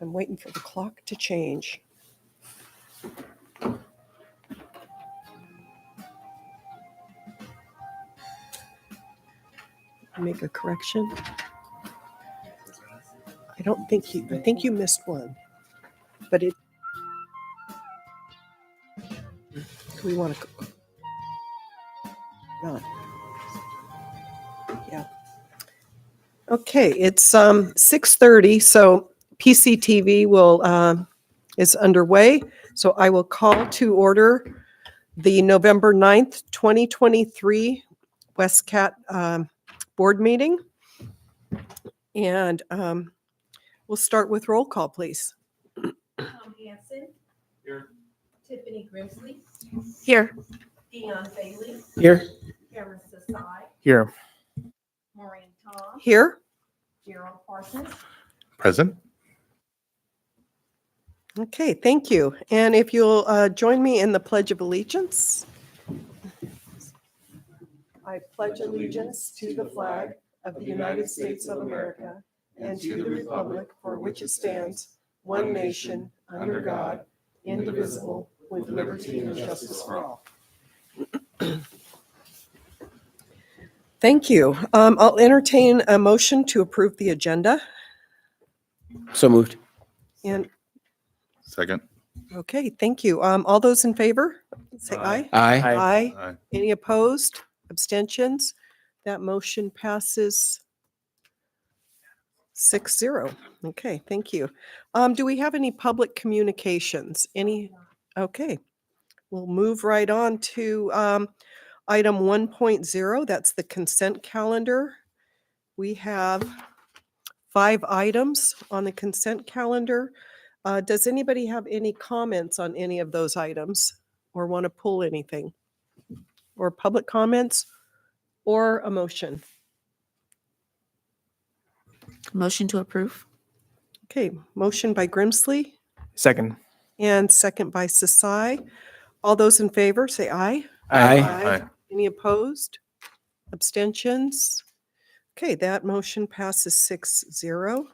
I'm waiting for the clock to change. Make a correction. I think you missed one, but it. Do we want to? Not. Yeah. Okay, it's 6:30, so PCTV is underway. So I will call to order the November 9th, 2023 Westcat board meeting. And we'll start with roll call, please. Tom Hansen. Here. Tiffany Grimsley. Here. Dion Bailey. Here. Cameron Sassai. Here. Maureen Tom. Here. Gerald Parsons. Present. Okay, thank you. And if you'll join me in the Pledge of Allegiance. I pledge allegiance to the flag of the United States of America and to the republic for which it stands, one nation, under God, indivisible, with liberty and justice for all. Thank you. I'll entertain a motion to approve the agenda. So moved. And Second. okay, thank you. All those in favor, say aye. Aye. Aye. Any opposed? Abstentions? That motion passes 6-0. Okay, thank you. Do we have any public communications? Any? Okay. We'll move right on to item 1.0. That's the consent calendar. We have 5 items on the consent calendar. Does anybody have any comments on any of those items or want to pull anything? Or public comments or a motion? Motion to approve. Okay, motion by Grimsley Second. and second by Sassai. All those in favor, say aye. Aye. Any opposed? Abstentions? Okay, that motion passes 6-0.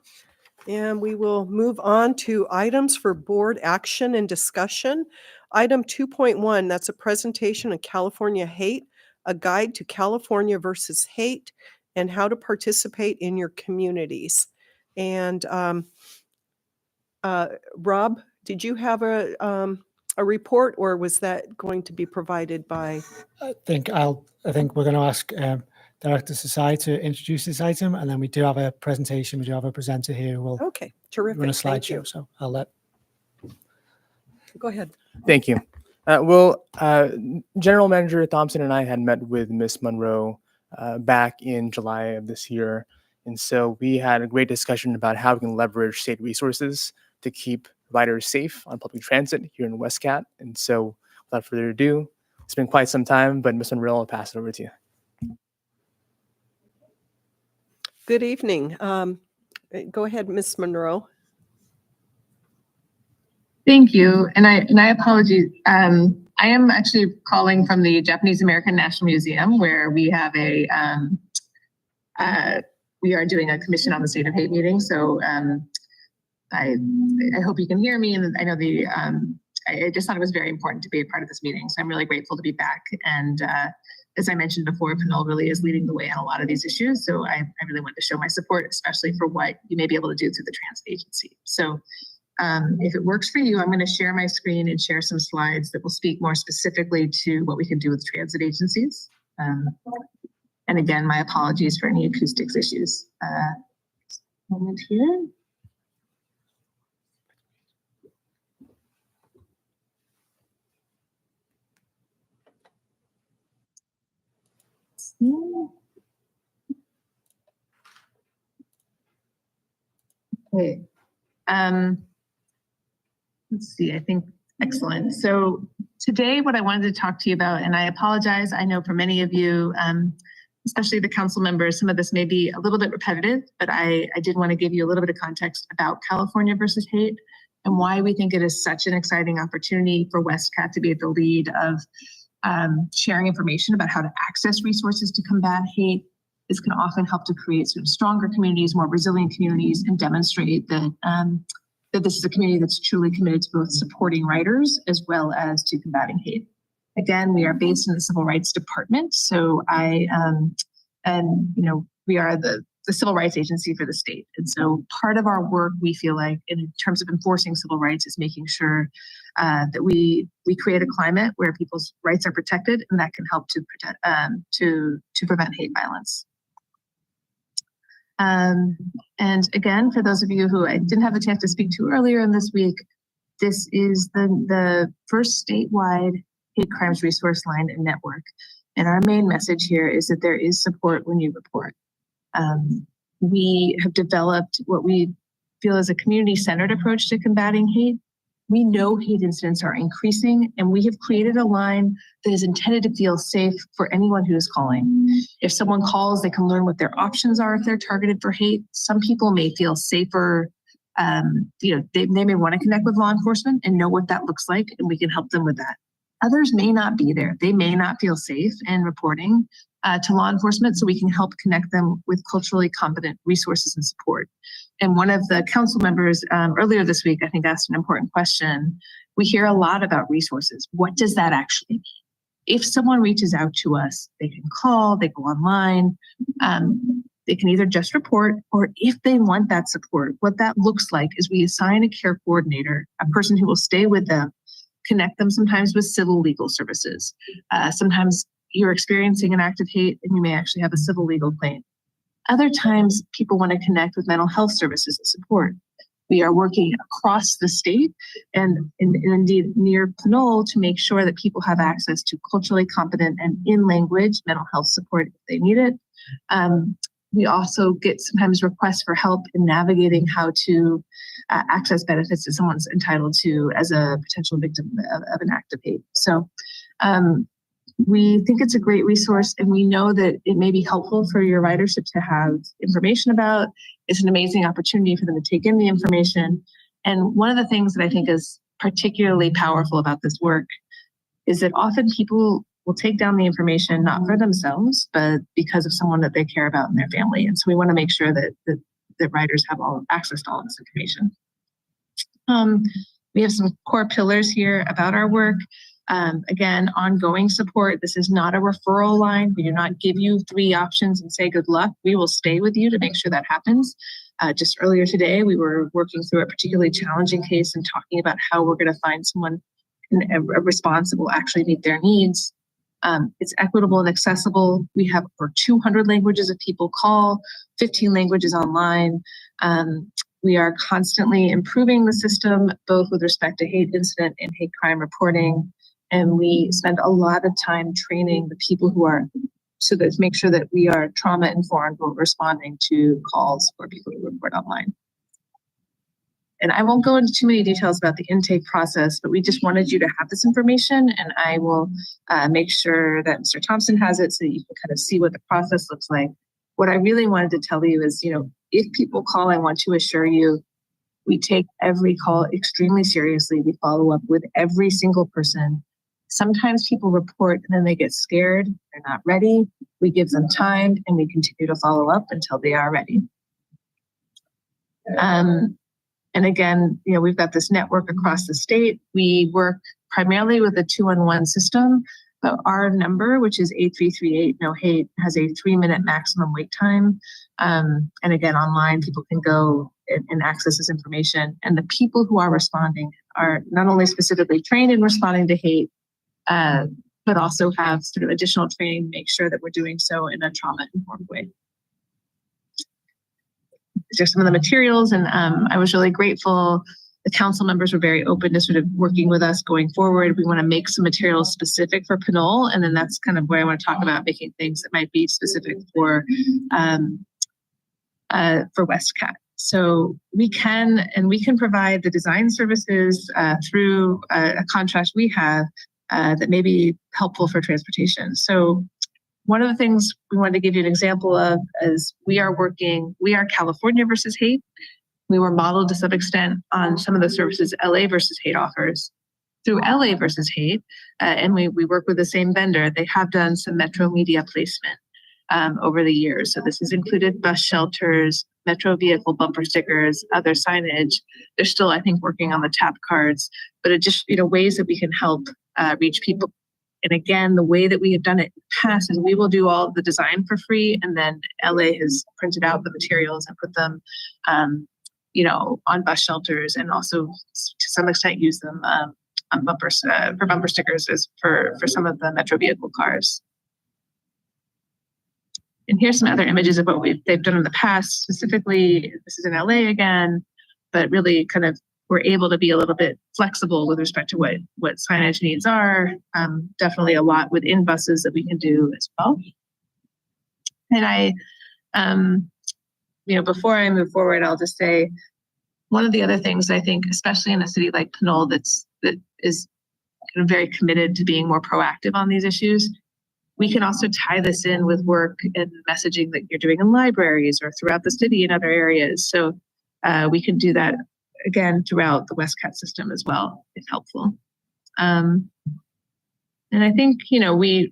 And we will move on to items for board action and discussion. Item 2.1, that's a presentation of California Hate, a guide to California versus hate and how to participate in your communities. And Rob, did you have a report, or was that going to be provided by? I think we're going to ask Director Society to introduce this item, and then we do have a presentation. We do have a presenter here who will Okay, run a terrific. Thank you. slideshow. So I'll let. Go ahead. Thank you. General Manager Thompson and I had met with Ms. Monroe back in July of this year. And so we had a great discussion about how we can leverage state resources to keep riders safe on public transit here in Westcat. And so without further ado, it's been quite some time, but Ms. Monroe, I'll pass it over to you. Good evening. Go ahead, Ms. Monroe. Thank you, and I apologize. I am actually calling from the Japanese American National Museum, where we have we are doing a Commission on the State of Hate meeting. So I hope you can hear me, and I know I just thought it was very important to be a part of this meeting. So I'm really grateful to be back. And as I mentioned before, Pinole really is leading the way on a lot of these issues. So I really want to show my support, especially for what you may be able to do through the transit agency. So. If it works for you, I'm going to share my screen and share some slides that will speak more specifically to what we can do with transit agencies. And again, my apologies for any acoustics issues. Moment here. Okay. Let's see, I think, excellent. So today what I wanted to talk to you about, and I apologize, I know for many of you, especially the council members, some of this may be a little bit repetitive, but I did want to give you a little bit of context about California versus hate and why we think it is such an exciting opportunity for Westcat to be at the lead of sharing information about how to access resources to combat hate. This can often help to create sort of stronger communities, more resilient communities, and demonstrate that that this is a community that's truly committed to both supporting writers as well as to combating hate. Again, we are based in the Civil Rights Department, so we are the civil rights agency for the state. And so part of our work, we feel like, in terms of enforcing civil rights, is making sure that we create a climate where people's rights are protected, and that can help to protect to prevent hate violence. And again, for those of you who I didn't have a chance to speak to earlier in this week, this is the first statewide hate crimes resource line and network. And our main message here is that there is support when you report. We have developed what we feel is a community-centered approach to combating hate. We know hate incidents are increasing, and we have created a line that is intended to feel safe for anyone who is calling. If someone calls, they can learn what their options are if they're targeted for hate. Some people may feel safer. They may want to connect with law enforcement and know what that looks like, and we can help them with that. Others may not be there. They may not feel safe in reporting to law enforcement, so we can help connect them with culturally competent resources and support. And one of the council members earlier this week, I think, asked an important question. We hear a lot about resources. What does that actually mean? If someone reaches out to us, they can call, they go online, they can either just report, or if they want that support, what that looks like is we assign a care coordinator, a person who will stay with them, connect them sometimes with civil legal services. Sometimes you're experiencing an act of hate and you may actually have a civil legal claim. Other times people want to connect with mental health services and support. We are working across the state and indeed near Pinole to make sure that people have access to culturally competent and in-language mental health support if they need it. We also get sometimes requests for help in navigating how to access benefits that someone's entitled to as a potential victim of an act of hate. So we think it's a great resource, and we know that it may be helpful for your ridership to have information about. It's an amazing opportunity for them to take in the information. And one of the things that I think is particularly powerful about this work is that often people will take down the information not for themselves, but because of someone that they care about in their family. And so we want to make sure that riders have all access to all this information. We have some core pillars here about our work. Again, ongoing support. This is not a referral line. We do not give you 3 options and say good luck. We will stay with you to make sure that happens. Just earlier today, we were working through a particularly challenging case and talking about how we're going to find someone in a response that will actually meet their needs. It's equitable and accessible. We have over 200 languages of people call, 15 languages online. We are constantly improving the system, both with respect to hate incident and hate crime reporting. And we spend a lot of time training the people who are, so that make sure that we are trauma informed when responding to calls for people who report online. And I won't go into too many details about the intake process, but we just wanted you to have this information, and I will make sure that Mr. Thompson has it so that you can kind of see what the process looks like. What I really wanted to tell you is, if people call, I want to assure you, we take every call extremely seriously. We follow up with every single person. Sometimes people report and then they get scared, they're not ready. We give them time and we continue to follow up until they are ready. And again, we've got this network across the state. We work primarily with a 211 system, but our number, which is 8338 No Hate, has a 3-minute maximum wait time. And again, online, people can go and access this information. And the people who are responding are not only specifically trained in responding to hate, but also have sort of additional training to make sure that we're doing so in a trauma-informed way. These are some of the materials, and I was really grateful. The council members were very open to sort of working with us going forward. We want to make some materials specific for Pinole, and then that's kind of where I want to talk about making things that might be specific for Westcat. So we can provide the design services through a contract we have that may be helpful for transportation. So one of the things we wanted to give you an example of is we are California versus hate. We were modeled to some extent on some of the services LA versus hate offers. Through LA versus hate, and we work with the same vendor, they have done some metro media placement over the years. So this has included bus shelters, metro vehicle bumper stickers, other signage. They're still, I think, working on the tap cards, but it just, ways that we can help reach people. And again, the way that we have done it in the past is we will do all of the design for free, and then LA has printed out the materials and put them, on bus shelters, and also to some extent use them on bumpers for bumper stickers as for some of the metro vehicle cars. And here's some other images of what they've done in the past. Specifically, this is in LA again, but really kind of we're able to be a little bit flexible with respect to what signage needs are. Definitely a lot within buses that we can do as well. And I, before I move forward, I'll just say one of the other things I think, especially in a city like Pinole, that is kind of very committed to being more proactive on these issues. We can also tie this in with work and messaging that you're doing in libraries or throughout the city in other areas. So we can do that again throughout the Westcat system as well, if helpful. And I think,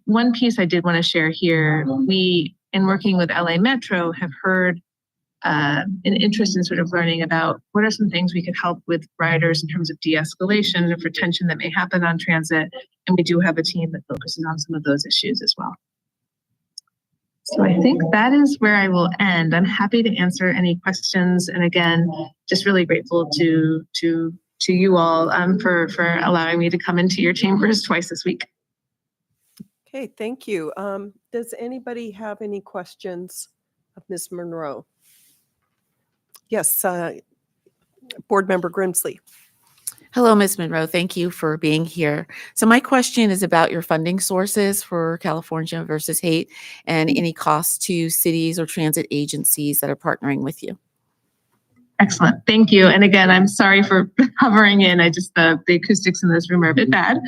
one piece I did want to share here, we, in working with LA Metro, have heard an interest in sort of learning about what are some things we could help with riders in terms of de-escalation and for tension that may happen on transit. And we do have a team that focuses on some of those issues as well. So I think that is where I will end. I'm happy to answer any questions. And again, just really grateful to you all for allowing me to come into your chambers twice this week. Okay, thank you. Does anybody have any questions of Ms. Monroe? Yes, Board Member Grimsley. Hello, Ms. Monroe. Thank you for being here. So my question is about your funding sources for California versus hate and any costs to cities or transit agencies that are partnering with you. Excellent. Thank you. And again, I'm sorry for hovering in. The acoustics in this room are a bit bad.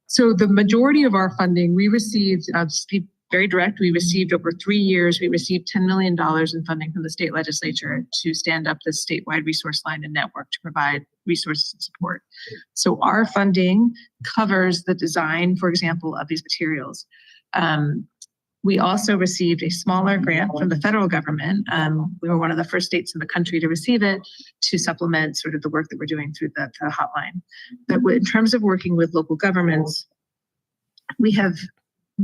So the majority of our funding we received, I'll just be very direct, we received over 3 years, we received $10 million in funding from the state legislature to stand up this statewide resource line and network to provide resources and support. So our funding covers the design, for example, of these materials. We also received a smaller grant from the federal government. We were one of the first states in the country to receive it to supplement sort of the work that we're doing through the hotline. But in terms of working with local governments, we have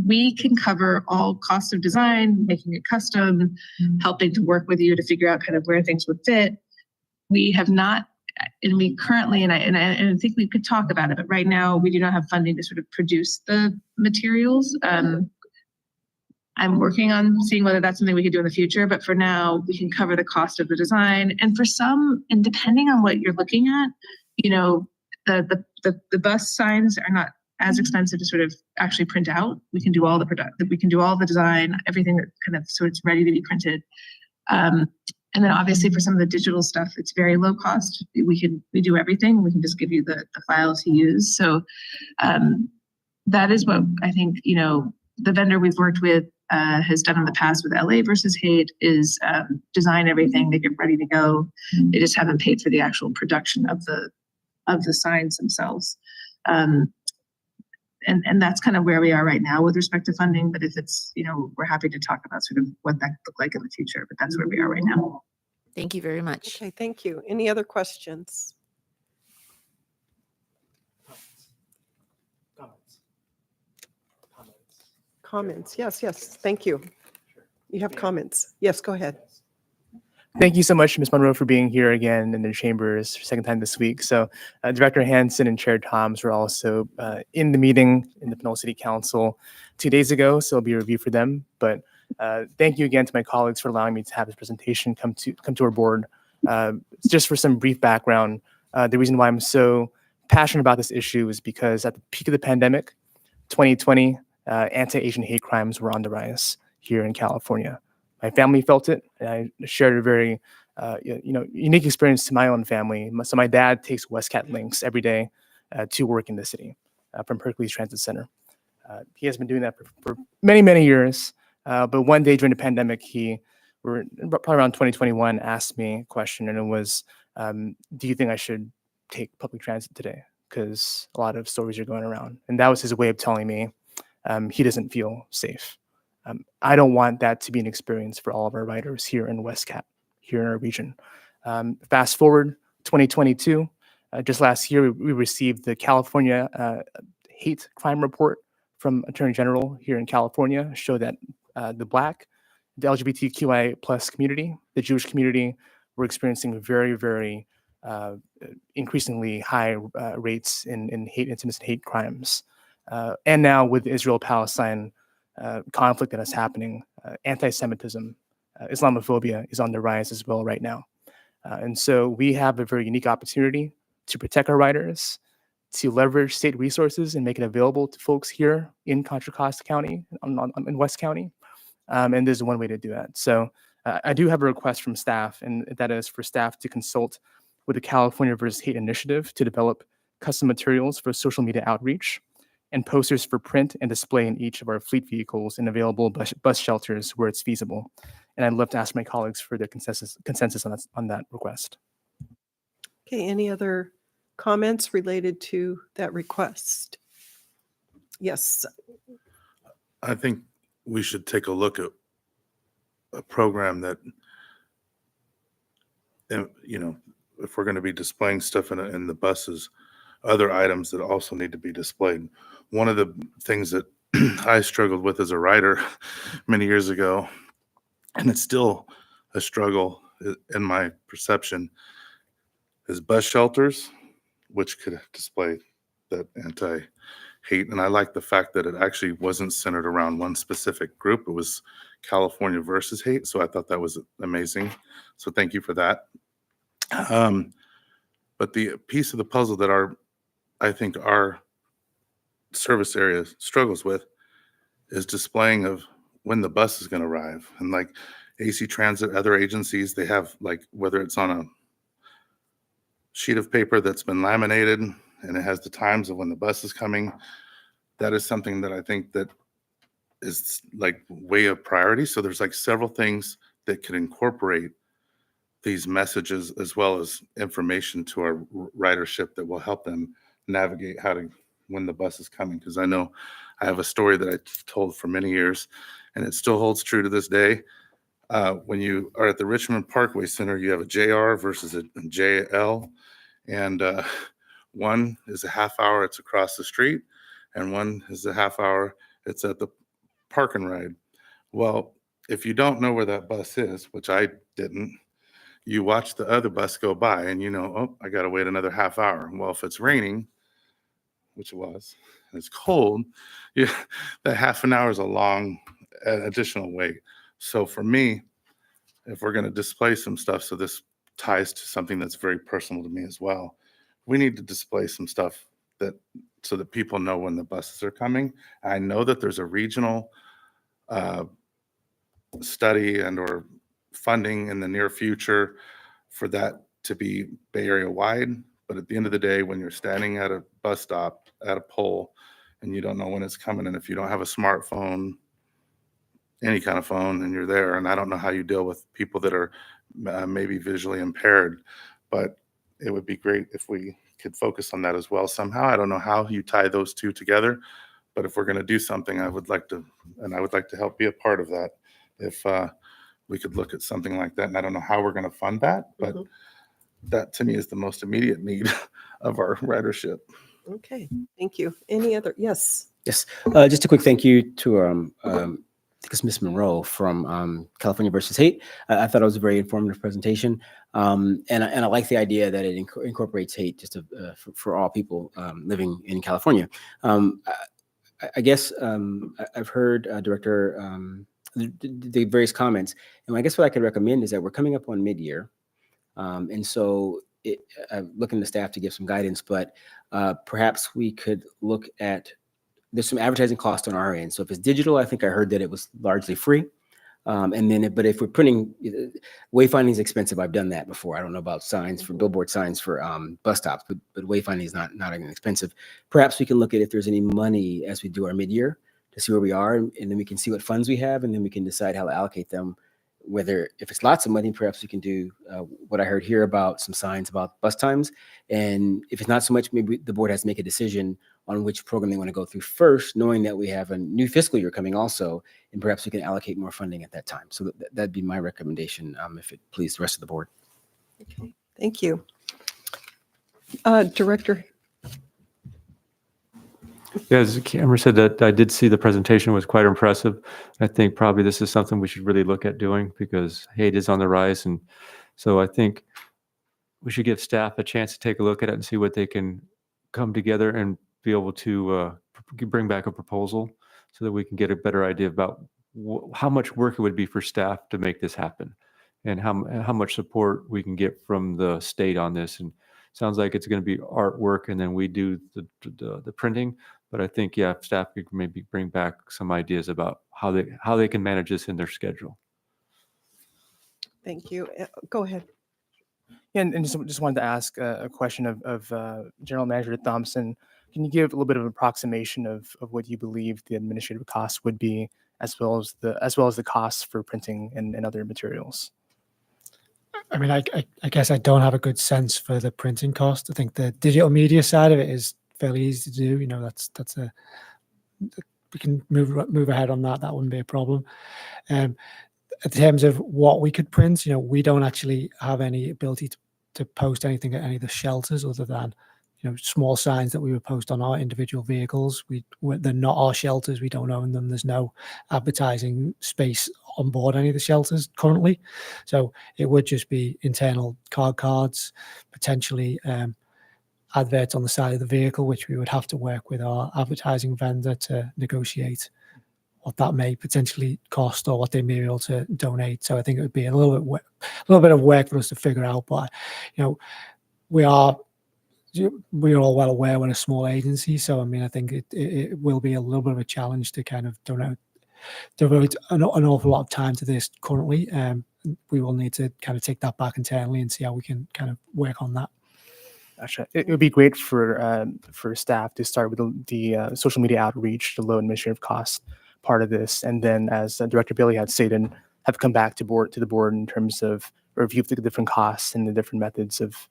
we can cover all costs of design, making it custom, helping to work with you to figure out kind of where things would fit. We have not, and we currently, and I think we could talk about it, but right now we do not have funding to sort of produce the materials. I'm working on seeing whether that's something we could do in the future, but for now we can cover the cost of the design. And for some, and depending on what you're looking at, you know, the bus signs are not as expensive to sort of actually print out. We can do all the we can do all the design, everything that kind of, so it's ready to be printed. And then obviously for some of the digital stuff, it's very low cost. We do everything. We can just give you the file to use. So that is what I think, you know, the vendor we've worked with has done in the past with LA versus Hate is design everything, make it ready to go. They just haven't paid for the actual production of the signs themselves. And that's kind of where we are right now with respect to funding. But if it's, you know, we're happy to talk about sort of what that could look like in the future, but that's where we are right now. Thank you very much. Okay, thank you. Any other questions? Comments? Yes, thank you. You have comments. Yes, go ahead. Thank you so much, Ms. Monroe, for being here again in the chambers for second time this week. So Director Hansen and Chair Toms were also in the meeting in the Pinole City Council 2 days ago, so it'll be a review for them. But thank you again to my colleagues for allowing me to have this presentation come to our board. Just for some brief background, the reason why I'm so passionate about this issue is because at the peak of the pandemic, 2020, anti-Asian hate crimes were on the rise here in California. My family felt it, and I shared a very, unique experience to my own family. So my dad takes WestCat links every day to work in the city from Hercules Transit Center. He has been doing that for many, many years. But one day during the pandemic, probably around 2021, asked me a question, and it was, do you think I should take public transit today? Because a lot of stories are going around. And that was his way of telling me he doesn't feel safe. I don't want that to be an experience for all of our riders here in WestCat, here in our region. Fast forward 2022, just last year, we received the California hate crime report from Attorney General here in California, showed that the Black, the LGBTQI plus community, the Jewish community were experiencing very, very increasingly high rates in hate incidents and hate crimes. And now with the Israel-Palestine conflict that is happening, anti-Semitism, Islamophobia is on the rise as well right now. And so we have a very unique opportunity to protect our riders, to leverage state resources and make it available to folks here in Contra Costa County, in West County. And there's one way to do that. So I do have a request from staff, and that is for staff to consult with the California versus Hate Initiative to develop custom materials for social media outreach and posters for print and display in each of our fleet vehicles and available bus shelters where it's feasible. And I'd love to ask my colleagues for their consensus on that request. Okay, any other comments related to that request? Yes. I think we should take a look at a program that, if we're going to be displaying stuff in the buses, other items that also need to be displayed. One of the things that I struggled with as a writer many years ago, and it's still a struggle in my perception, is bus shelters, which could display that anti-hate. And I like the fact that it actually wasn't centered around one specific group. It was California versus hate. So I thought that was amazing. So thank you for that. But the piece of the puzzle that I think our service area struggles with is displaying of when the bus is going to arrive. And like AC Transit, other agencies, they have, like, whether it's on a sheet of paper that's been laminated and it has the times of when the bus is coming. That is something that I think that is like way of priority. So there's like several things that could incorporate these messages as well as information to our ridership that will help them navigate when the bus is coming. Because I know I have a story that I've told for many years, and it still holds true to this day. When you are at the Richmond Parkway Center, you have a JR versus a JL, and one is a half hour, it's across the street, and one is a half hour, it's at the park and ride. Well, if you don't know where that bus is, which I didn't, you watch the other bus go by and you know, oh, I got to wait another half hour. Well, if it's raining, which it was, and it's cold, yeah, that half an hour is a long additional wait. So for me, if we're going to display some stuff, so this ties to something that's very personal to me as well, we need to display some stuff that so that people know when the buses are coming. I know that there's a regional study and or funding in the near future for that to be Bay Area wide. But at the end of the day, when you're standing at a bus stop at a pole and you don't know when it's coming, and if you don't have a smartphone, any kind of phone, and you're there, and I don't know how you deal with people that are maybe visually impaired, but it would be great if we could focus on that as well somehow. I don't know how you tie those two together, but if we're going to do something, I would like to help be a part of that. If we could look at something like that, and I don't know how we're going to fund that, but that to me is the most immediate need of our ridership. Okay, thank you. Any other? Yes. Yes. Just a quick thank you to I think it's Miss Monroe from California versus Hate. I thought it was a very informative presentation, and I like the idea that it incorporates hate just for all people living in California. I guess I've heard Director the various comments, and I guess what I could recommend is that we're coming up on mid-year, and so I'm looking to staff to give some guidance, but perhaps we could look at. There's some advertising cost on our end. So if it's digital, I think I heard that it was largely free. But if we're printing, wayfinding is expensive. I've done that before. I don't know about signs for billboard signs for bus stops, but wayfinding is not expensive. Perhaps we can look at if there's any money as we do our mid-year to see where we are, and then we can see what funds we have, and then we can decide how to allocate them. Whether if it's lots of money, perhaps we can do what I heard here about some signs about bus times. And if it's not so much, maybe the board has to make a decision on which program they want to go through first, knowing that we have a new fiscal year coming also, and perhaps we can allocate more funding at that time. So that'd be my recommendation, if it please the rest of the board. Okay, thank you. Director. Yeah, as Cameron said, that I did see the presentation was quite impressive. I think probably this is something we should really look at doing because hate is on the rise. And so I think we should give staff a chance to take a look at it and see what they can come together and be able to bring back a proposal so that we can get a better idea about how much work it would be for staff to make this happen and how much support we can get from the state on this. And sounds like it's going to be artwork and then we do the printing. But I think, yeah, staff could maybe bring back some ideas about how they can manage this in their schedule. Thank you. Go ahead. Yeah, and just wanted to ask a question of General Manager Thompson. Can you give a little bit of an approximation of what you believe the administrative costs would be, as well as the costs for printing and other materials? I mean, I guess I don't have a good sense for the printing cost. I think the digital media side of it is fairly easy to do. You know, we can move ahead on that. That wouldn't be a problem. In terms of what we could print, you know, we don't actually have any ability to post anything at any of the shelters other than, you know, small signs that we would post on our individual vehicles. They're not our shelters. We don't own them. There's no advertising space on board any of the shelters currently. So it would just be internal cards, potentially adverts on the side of the vehicle, which we would have to work with our advertising vendor to negotiate what that may potentially cost or what they may be able to donate. So I think it would be a little bit of work for us to figure out. But, you know, we're all well aware we're a small agency. So, I mean, I think it will be a little bit of a challenge to kind of devote an awful lot of time to this currently. We will need to kind of take that back internally and see how we can kind of work on that. Gotcha. It would be great for staff to start with the social media outreach, the low administrative cost part of this, and then, as Director Bailey had stated, have come back to the board in terms of review of the different costs and the different methods of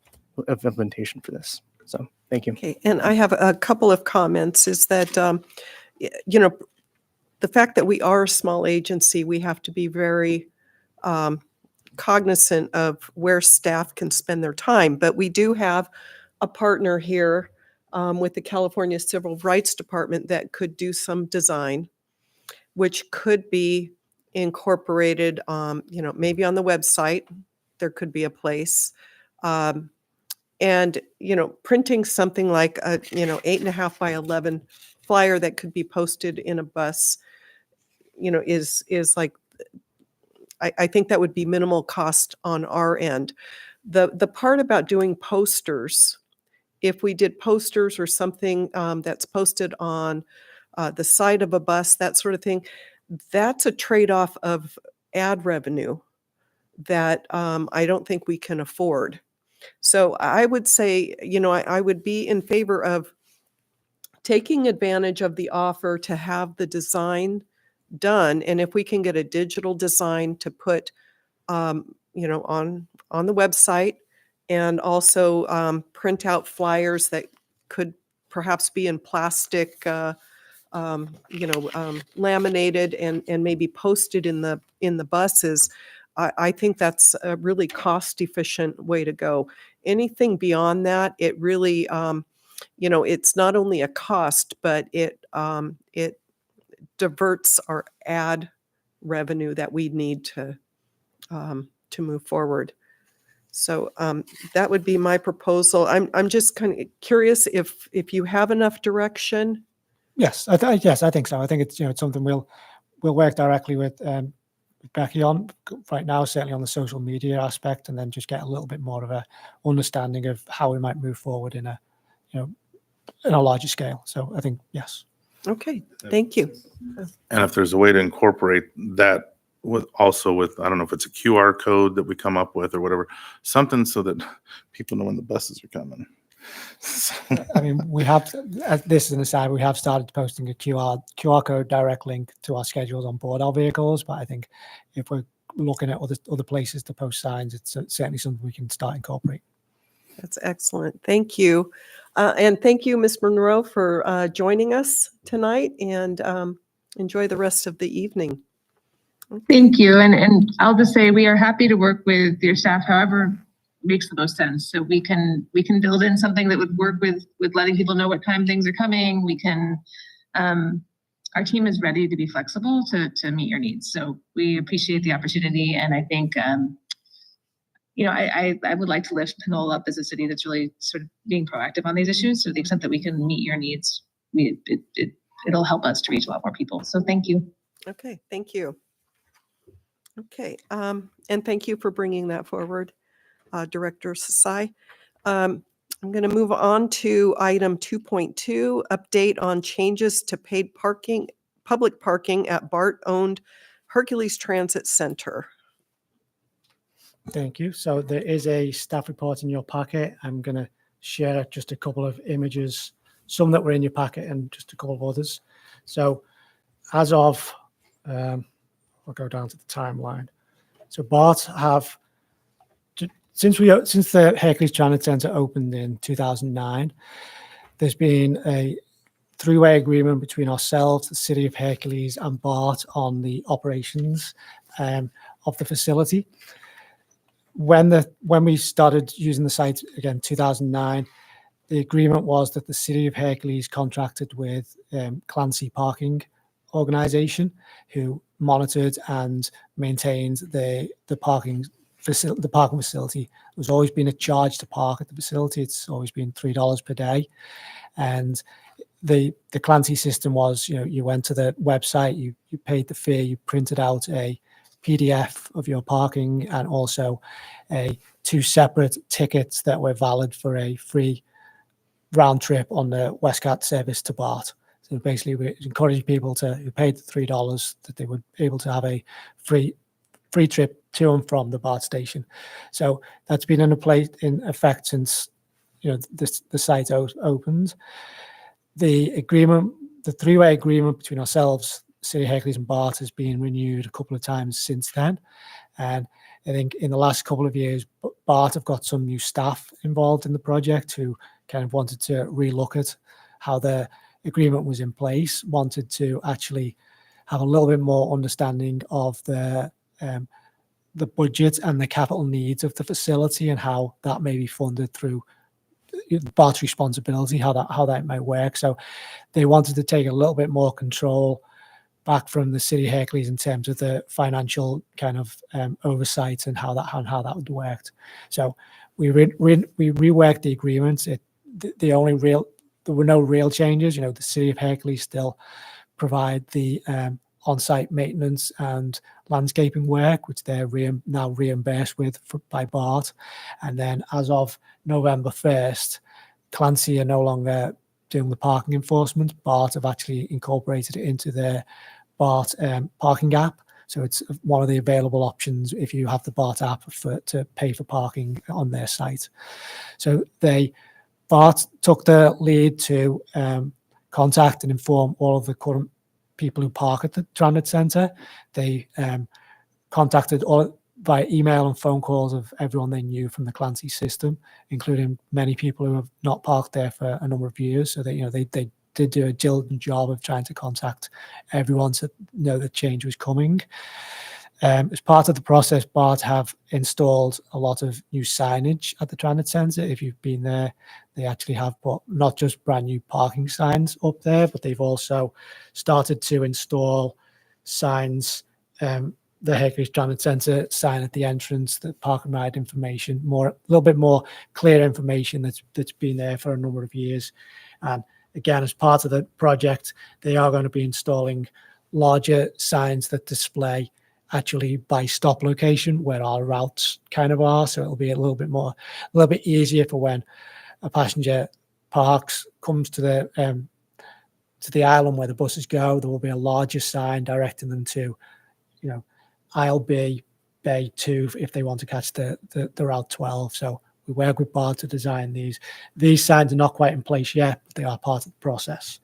implementation for this. So, thank you. Okay, and I have a couple of comments. Is that you know, the fact that we are a small agency, we have to be very cognizant of where staff can spend their time. But we do have a partner here with the California Civil Rights Department that could do some design. which could be incorporated, maybe on the website, there could be a place. And, printing something like a, 8.5 by 11 flyer that could be posted in a bus, is like, I think that would be minimal cost on our end. The part about doing posters, if we did posters or something that's posted on the side of a bus, that sort of thing, that's a trade-off of ad revenue that I don't think we can afford. So I would say, I would be in favor of taking advantage of the offer to have the design done. And if we can get a digital design to put, on the website, and also print out flyers that could perhaps be in plastic, laminated and maybe posted in the buses. I think that's a really cost efficient way to go. Anything beyond that, it really, it's not only a cost, but it diverts our ad revenue that we need to move forward. So that would be my proposal. I'm just kind of curious if you have enough direction. Yes, yes, I think so. I think it's it's something we'll work directly with Becky on right now, certainly on the social media aspect, and then just get a little bit more of a understanding of how we might move forward in a larger scale. So I think yes. Okay, thank you. And if there's a way to incorporate that with I don't know if it's a QR code that we come up with or whatever, something so that people know when the buses are coming. I mean, we have, this is an aside, we have started posting a QR code direct link to our schedules on board our vehicles, but I think if we're looking at other places to post signs, it's certainly something we can start incorporating. That's excellent. Thank you. And thank you, Ms. Monroe, for joining us tonight, and enjoy the rest of the evening. Thank you. And I'll just say we are happy to work with your staff, however makes the most sense. So we can build in something that would work with letting people know what time things are coming. We can, our team is ready to be flexible to meet your needs. So we appreciate the opportunity. And I think, I would like to lift Pinole up as a city that's really sort of being proactive on these issues. So to the extent that we can meet your needs, it'll help us to reach a lot more people. So thank you. Okay, thank you. Okay, and thank you for bringing that forward, Director Sasai. I'm going to move on to item 2.2, update on changes to paid parking, public parking at BART-owned Hercules Transit Center. Thank you. So there is a staff report in your packet. I'm going to share just a couple of images, some that were in your packet and just a couple of others. So as of, I'll go down to the timeline. So BART have, since the Hercules Transit Center opened in 2009, there's been a three-way agreement between ourselves, the City of Hercules, and BART on the operations of the facility. When we started using the site again, 2009, the agreement was that the City of Hercules contracted with Clancy Parking Organization, who monitored and maintained the parking facility. There's always been a charge to park at the facility. It's always been $3 per day, and the Clancy system was, you went to the website, you paid the fee, you printed out a PDF of your parking, and also two separate tickets that were valid for a free round trip on the Westcat service to BART. So basically, we encourage people who paid the $3 that they would be able to have a free trip to and from the BART station. So that's been in effect since the site opened. The agreement, the three-way agreement between ourselves, City of Hercules, and BART has been renewed a couple of times since then. And I think in the last couple of years, BART have got some new staff involved in the project who kind of wanted to relook at how the agreement was in place, wanted to actually have a little bit more understanding of the budget and the capital needs of the facility and how that may be funded through BART's responsibility, how that might work. So they wanted to take a little bit more control back from the city of Hercules in terms of the financial kind of oversight and how that would worked. So we reworked the agreements. There were no real changes. You know, the city of Hercules still provide the on-site maintenance and landscaping work, which they're now reimbursed by BART. And then as of November 1st, Clancy are no longer doing the parking enforcement. BART have actually incorporated it into their BART parking app. So it's one of the available options if you have the BART app to pay for parking on their site. So BART took the lead to contact and inform all of the current people who park at the transit centre. They contacted all by email and phone calls of everyone they knew from the Clancy system, including many people who have not parked there for a number of years. So they did do a diligent job of trying to contact everyone to know the change was coming. As part of the process, BART have installed a lot of new signage at the transit centre. If you've been there, they actually have put not just brand new parking signs up there, but they've also started to install signs, the Hercules Transit Centre sign at the entrance, the park and ride information, a little bit more clear information that's been there for a number of years. And again, as part of the project, they are going to be installing larger signs that display actually by stop location where our routes kind of are. So it'll be a little bit easier for when a passenger comes to the island where the buses go. There will be a larger sign directing them to, you know, aisle B, bay 2 if they want to catch the route 12. So we work with BART to design these. These signs are not quite in place yet, but they are part of the process.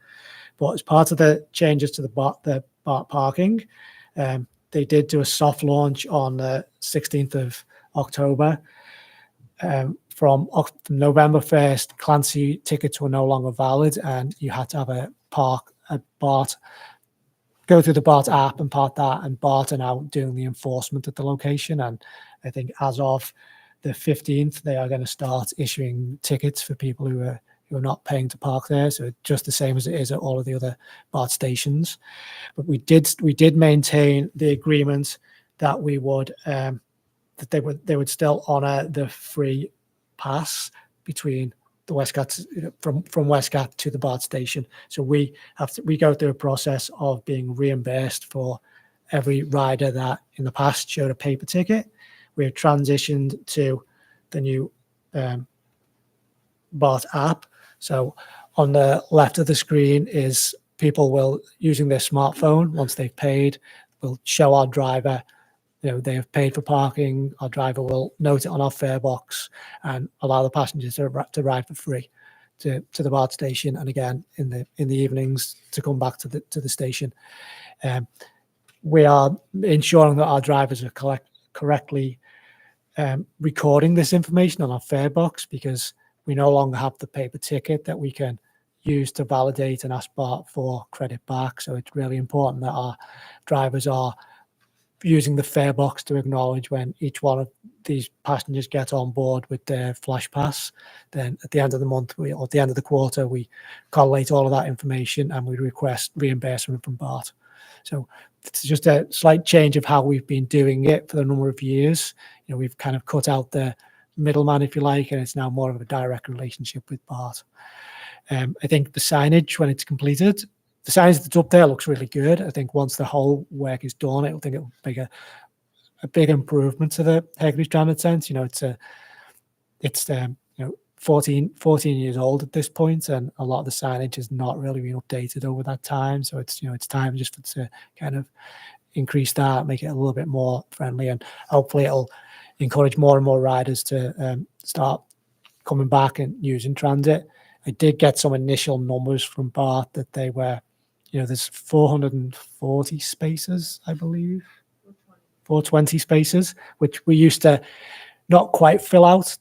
But as part of the changes to the BART parking, they did do a soft launch on the 16th of October. From November 1st, Clancy tickets were no longer valid, and you had to have a BART, go through the BART app and park that, and BART are now doing the enforcement at the location. And I think as of the 15th, they are going to start issuing tickets for people who are not paying to park there. So just the same as it is at all of the other BART stations. But we did maintain the agreement that we would that they would still honour the free pass between the Westgate, from Westgate to the BART station. So we go through a process of being reimbursed for every rider that in the past showed a paper ticket. We have transitioned to the new BART app. So on the left of the screen is people will, using their smartphone, once they've paid, will show our driver, they have paid for parking. Our driver will note it on our fare box and allow the passengers to ride for free to the BART station, and again in the evenings to come back to the station. We are ensuring that our drivers are correctly recording this information on our fare box, because we no longer have the paper ticket that we can use to validate and ask BART for credit back. So it's really important that our drivers are using the fare box to acknowledge when each one of these passengers get on board with their flash pass. Then at the end of the month, or at the end of the quarter, we collate all of that information and we request reimbursement from BART. So it's just a slight change of how we've been doing it for a number of years. We've kind of cut out the middleman, if you like, and it's now more of a direct relationship with BART. I think the signage, when it's completed, the signage that's up there looks really good. I think once the whole work is done, it'll make a big improvement to the Hercules Transit Centre. It's 14 years old at this point, and a lot of the signage has not really been updated over that time. So it's time just to kind of increase that, make it a little bit more friendly, and hopefully it'll encourage more and more riders to start coming back and using transit. I did get some initial numbers from BART that they were, there's 440 spaces, I believe, 420 spaces, which we used to not quite fill out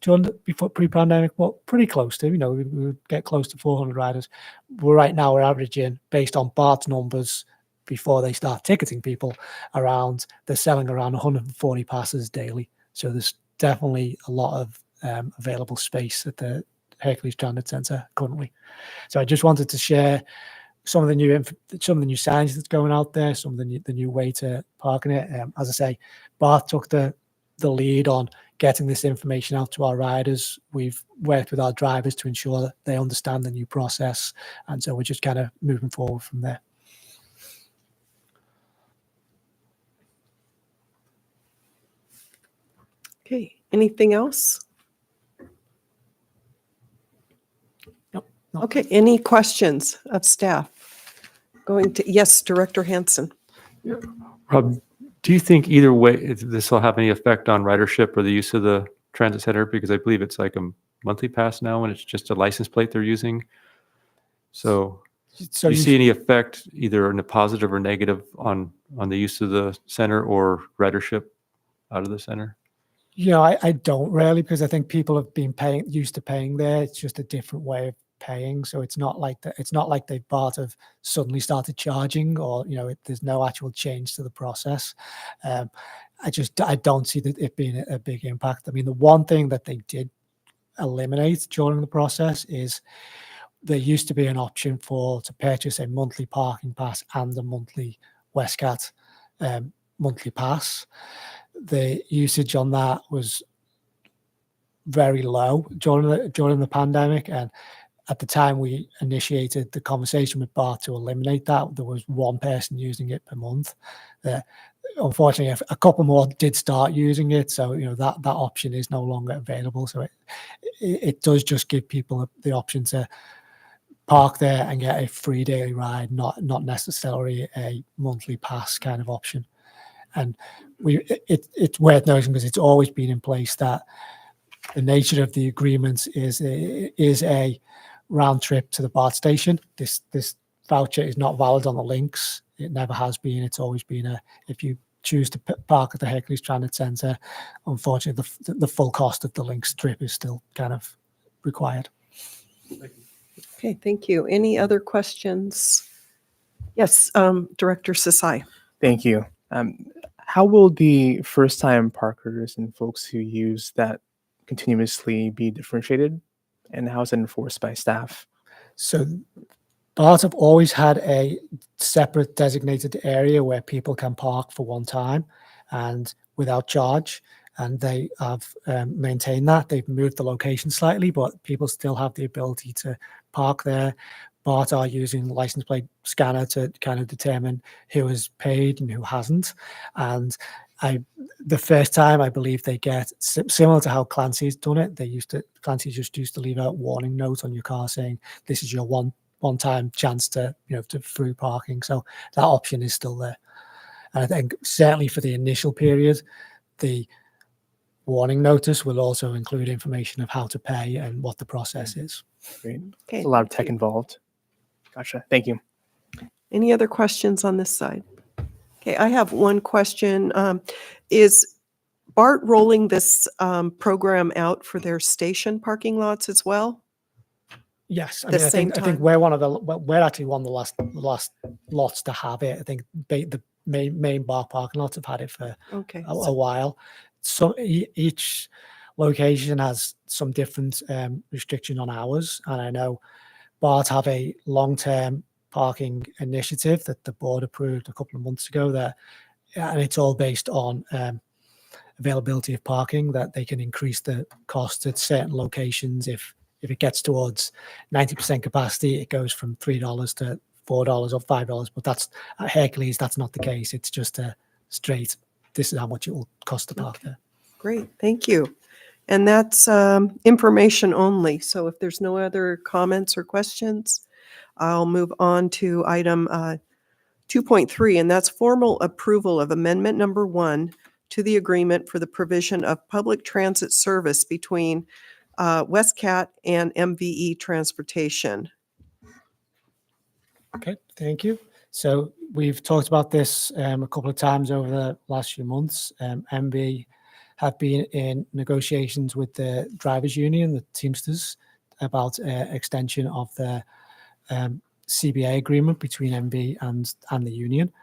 before pre-pandemic, but pretty close to. We would get close to 400 riders. But right now we're averaging, based on BART's numbers, before they start ticketing people, they're selling around 140 passes daily. So there's definitely a lot of available space at the Hercules Transit Centre currently. So I just wanted to share some of the new signage that's going out there, some of the new way to parking it. As I say, Bart took the lead on getting this information out to our riders. We've worked with our drivers to ensure that they understand the new process, and so we're just kind of moving forward from there. Okay, anything else? Nope, no. Okay, any questions of staff? Yes, Director Hansen. Rob, do you think either way this will have any effect on ridership or the use of the transit center? Because I believe it's like a monthly pass now, and it's just a license plate they're using. So do you see any effect, either in a positive or negative, on the use of the center or ridership out of the center? I don't really, because I think people have been used to paying there. It's just a different way of paying. So it's not like that. It's not like they've have suddenly started charging, or there's no actual change to the process. I don't see that it being a big impact. I mean, the one thing that they did eliminate during the process is there used to be an option to purchase a monthly parking pass and a monthly Westcat monthly pass. The usage on that was very low during the pandemic, and at the time we initiated the conversation with Bart to eliminate that, there was one person using it per month. Unfortunately, a couple more did start using it, so that option is no longer available. So it does just give people the option to park there and get a free daily ride, not necessarily a monthly pass kind of option. And it's worth noting, because it's always been in place, that the nature of the agreement is a round trip to the BART station. This voucher is not valid on the links. It never has been. It's always been if you choose to park at the Hercules Transit Centre, unfortunately, the full cost of the links trip is still kind of required. Okay, thank you. Any other questions? Yes, Director Sasai. Thank you. How will the first-time parkers and folks who use that continuously be differentiated, and how is it enforced by staff? So BART have always had a separate designated area where people can park for one time and without charge, and they have maintained that. They've moved the location slightly, but people still have the ability to park there. BART are using the license plate scanner to kind of determine who has paid and who hasn't. And the first time, I believe they get, similar to how Clancy's done it, Clancy just used to leave a warning note on your car saying, this is your one-time chance to free parking. So that option is still there. And I think certainly for the initial period, the warning notice will also include information of how to pay and what the process is. Great. Okay, There's a lot of tech involved. Gotcha. Thank you. Any other questions on this side? Okay, I have one question. Is BART rolling this program out for their station parking lots as well? Yes, I think we're actually one of the last lots to have it. I think the main BART parking lots have had it for a while. So each location has some different restriction on hours, and I know BART have a long-term parking initiative that the board approved a couple of months ago, and it's all based on availability of parking, that they can increase the cost at certain locations. If it gets towards 90% capacity, it goes from $3 to $4 or $5. But that's at Hercules, that's not the case. It's just a straight, this is how much it will cost to park there. Great, thank you. And that's information only. So if there's no other comments or questions, I'll move on to item 2.3, and that's formal approval of amendment number 1 to the agreement for the provision of public transit service between Westcat and MVE Transportation. Okay, thank you. So we've talked about this a couple of times over the last few months. MV have been in negotiations with the drivers union, the Teamsters, about extension of the CBA agreement between MV and the union.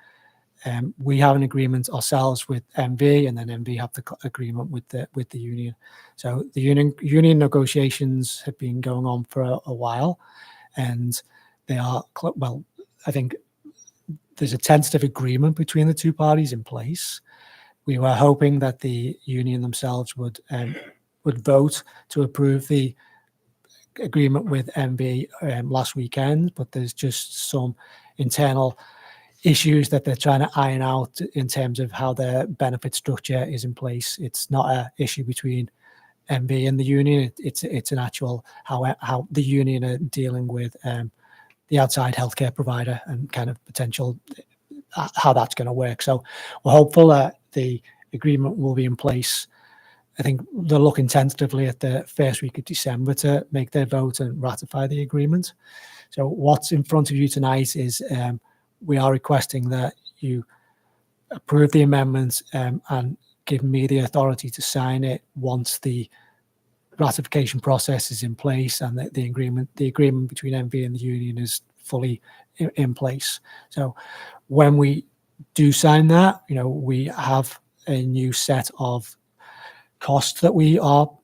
We have an agreement ourselves with MV, and then MV have the agreement with the union. So the union negotiations have been going on for a while, and they are I think there's a tentative agreement between the two parties in place. We were hoping that the union themselves would vote to approve the agreement with MB last weekend, but there's just some internal issues that they're trying to iron out in terms of how their benefit structure is in place. It's not an issue between MB and the union. It's an actual how the union are dealing with the outside healthcare provider and kind of potential how that's going to work. So we're hopeful that the agreement will be in place. I think they're looking tentatively at the first week of December to make their vote and ratify the agreement. So what's in front of you tonight is we are requesting that you approve the amendments and give me the authority to sign it once the ratification process is in place and the agreement between MV and the union is fully in place. So when we do sign that, we have a new set of costs that we'll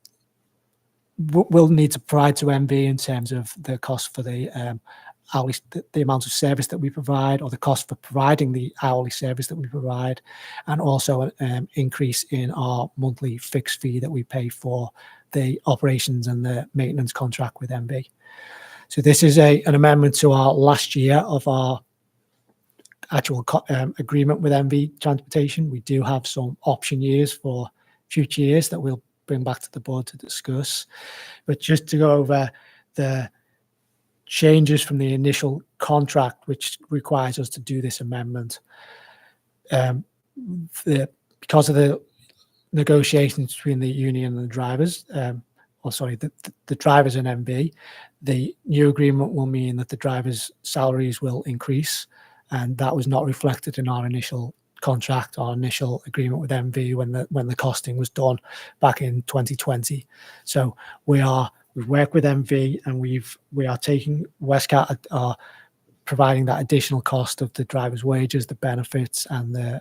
need to provide to MV in terms of the cost for the hourly, the amount of service that we provide, or the cost for providing the hourly service that we provide, and also an increase in our monthly fixed fee that we pay for the operations and the maintenance contract with MV. So this is an amendment to our last year of our actual agreement with MV Transportation. We do have some option years for future years that we'll bring back to the board to discuss. But just to go over the changes from the initial contract, which requires us to do this amendment, because of the negotiations between the union and the drivers, the drivers and MV, the new agreement will mean that the drivers' salaries will increase, and that was not reflected in our initial contract, our initial agreement with MV when the costing was done back in 2020. So we work with MV, and we are taking Westcat are providing that additional cost of the drivers' wages, the benefits, and the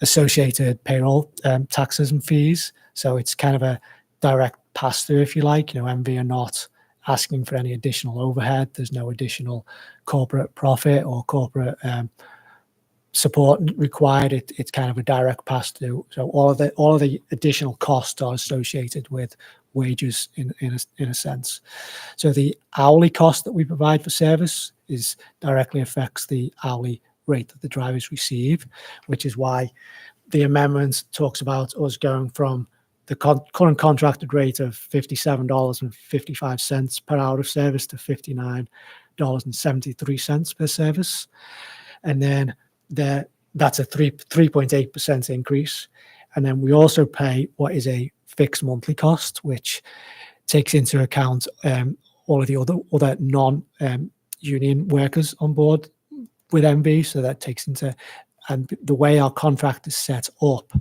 associated payroll taxes and fees. So it's kind of a direct pass-through, if you like. MV are not asking for any additional overhead. There's no additional corporate profit or corporate support required. It's kind of a direct pass-through. So all of the additional costs are associated with wages in a sense. So the hourly cost that we provide for service directly affects the hourly rate that the drivers receive, which is why the amendment talks about us going from the current contracted rate of $57.55 per hour of service to $59.73 per service. And then that's a 3.8% increase. And then we also pay what is a fixed monthly cost, which takes into account all of the other non-union workers on board with MV. So that takes into, and the way our contract is set up,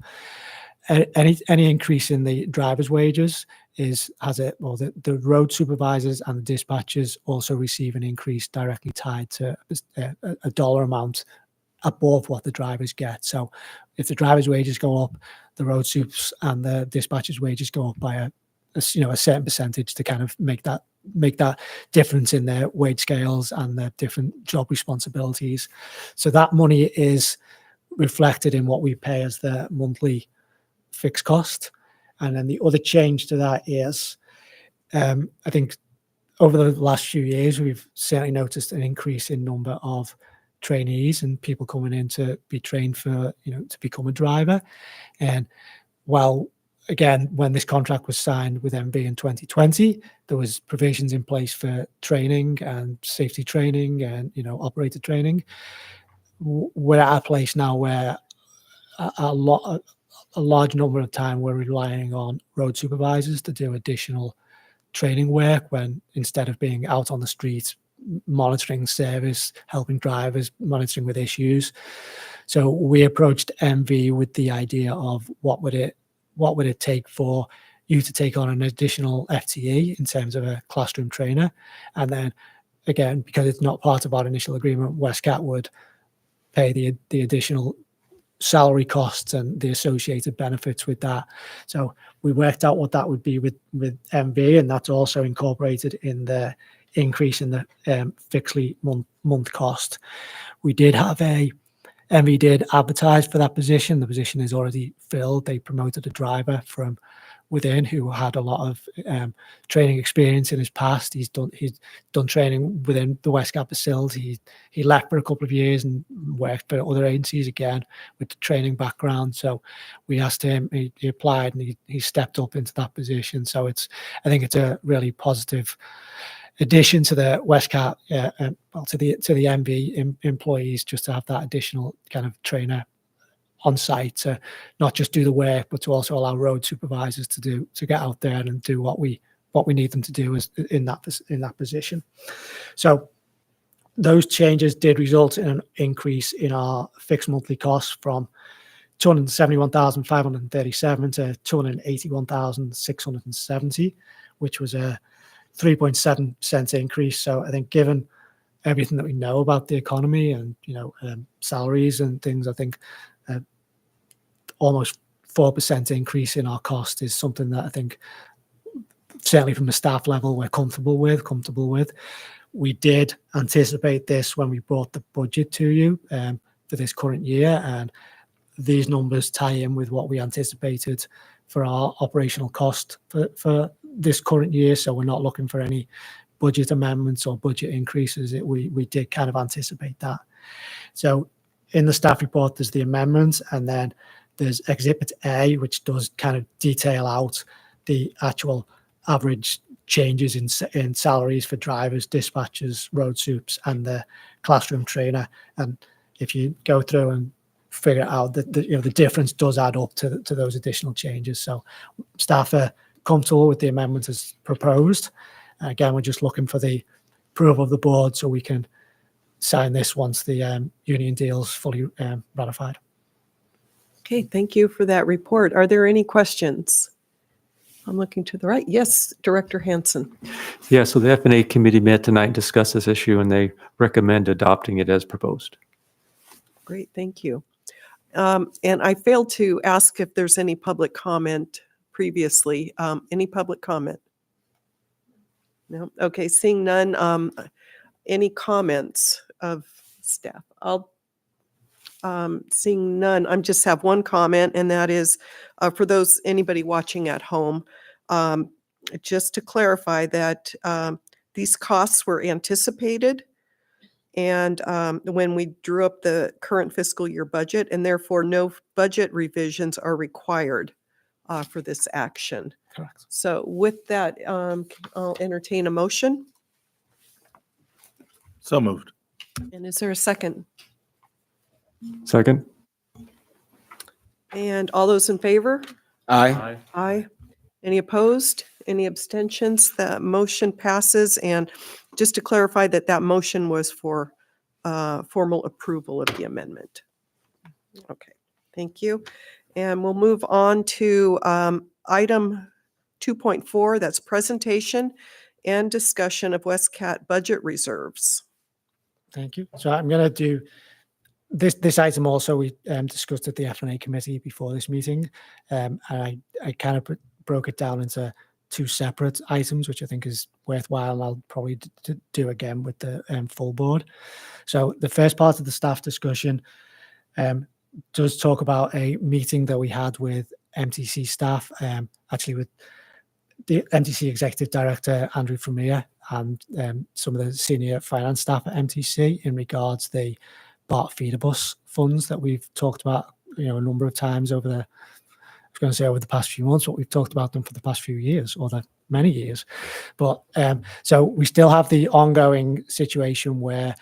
any increase in the drivers' wages the road supervisors and the dispatchers also receive an increase directly tied to a dollar amount above what the drivers get. So if the drivers' wages go up, the road supes and the dispatchers' wages go up by a certain percentage to kind of make that difference in their wage scales and their different job responsibilities. So that money is reflected in what we pay as the monthly fixed cost. And then the other change to that is, I think over the last few years, we've certainly noticed an increase in number of trainees and people coming in to be trained for, to become a driver. And while, again, when this contract was signed with MV in 2020, there was provisions in place for training and safety training and, operator training. We're at a place now where a large number of time we're relying on road supervisors to do additional training work when instead of being out on the streets monitoring service, helping drivers, monitoring with issues. So we approached MV with the idea of what would it take for you to take on an additional FTE in terms of a classroom trainer. And then again, because it's not part of our initial agreement, Westcat would pay the additional salary costs and the associated benefits with that. So we worked out what that would be with MV, and that's also incorporated in the increase in the fixed month cost. We did have MV did advertise for that position. The position is already filled. They promoted a driver from within who had a lot of training experience in his past. He's done training within the Westcott facility. He left for a couple of years and worked for other agencies again with the training background. So we asked him, he applied, and he stepped up into that position. So I think it's a really positive addition to the Westcott, well, to the MV employees, just to have that additional kind of trainer on site to not just do the work, but to also allow road supervisors to get out there and do what we need them to do in that position. So those changes did result in an increase in our fixed monthly costs from 271,537 to 281,670, which was a 3.7% increase. So I think, given everything that we know about the economy and salaries and things, I think almost 4% increase in our cost is something that I think, certainly from the staff level, we're comfortable with. We did anticipate this when we brought the budget to you for this current year, and these numbers tie in with what we anticipated for our operational cost for this current year. So we're not looking for any budget amendments or budget increases. We did kind of anticipate that. So in the staff report, there's the amendments, and then there's Exhibit A, which does kind of detail out the actual average changes in salaries for drivers, dispatchers, road supes, and the classroom trainer. And if you go through and figure it out, the difference does add up to those additional changes. So staff are comfortable with the amendments as proposed. Again, we're just looking for the approval of the board so we can sign this once the union deal's fully ratified. Okay, thank you for that report. Are there any questions? I'm looking to the right. Yes, Director Hansen. Yeah, so the F&A committee met tonight and discussed this issue, and they recommend adopting it as proposed. Great, thank you. And I failed to ask if there's any public comment previously. Any public comment? No? Okay, seeing none. Any comments of staff? Seeing none, I just have one comment, and that is for anybody watching at home, just to clarify that these costs were anticipated and when we drew up the current fiscal year budget, and therefore no budget revisions are required for this action. Correct. So with that, I'll entertain a motion. So moved. And is there a second? Second? And all those in favor? Aye. Aye. Any opposed? Any abstentions? The motion passes. And just to clarify that motion was for formal approval of the amendment. Okay, thank you. And we'll move on to item 2.4, that's presentation and discussion of Westcott budget reserves. Thank you. So I'm going to do this item also. We discussed at the F&A committee before this meeting, and I kind of broke it down into two separate items, which I think is worthwhile. I'll probably do again with the full board. So the first part of the staff discussion does talk about a meeting that we had with MTC staff, actually with the MTC Executive Director, Andrew Vermeer, and some of the senior finance staff at MTC in regards to the BART feeder bus funds that we've talked about, a number of times over the past few months, but we've talked about them for the past few years, or the many years. But so we still have the ongoing situation where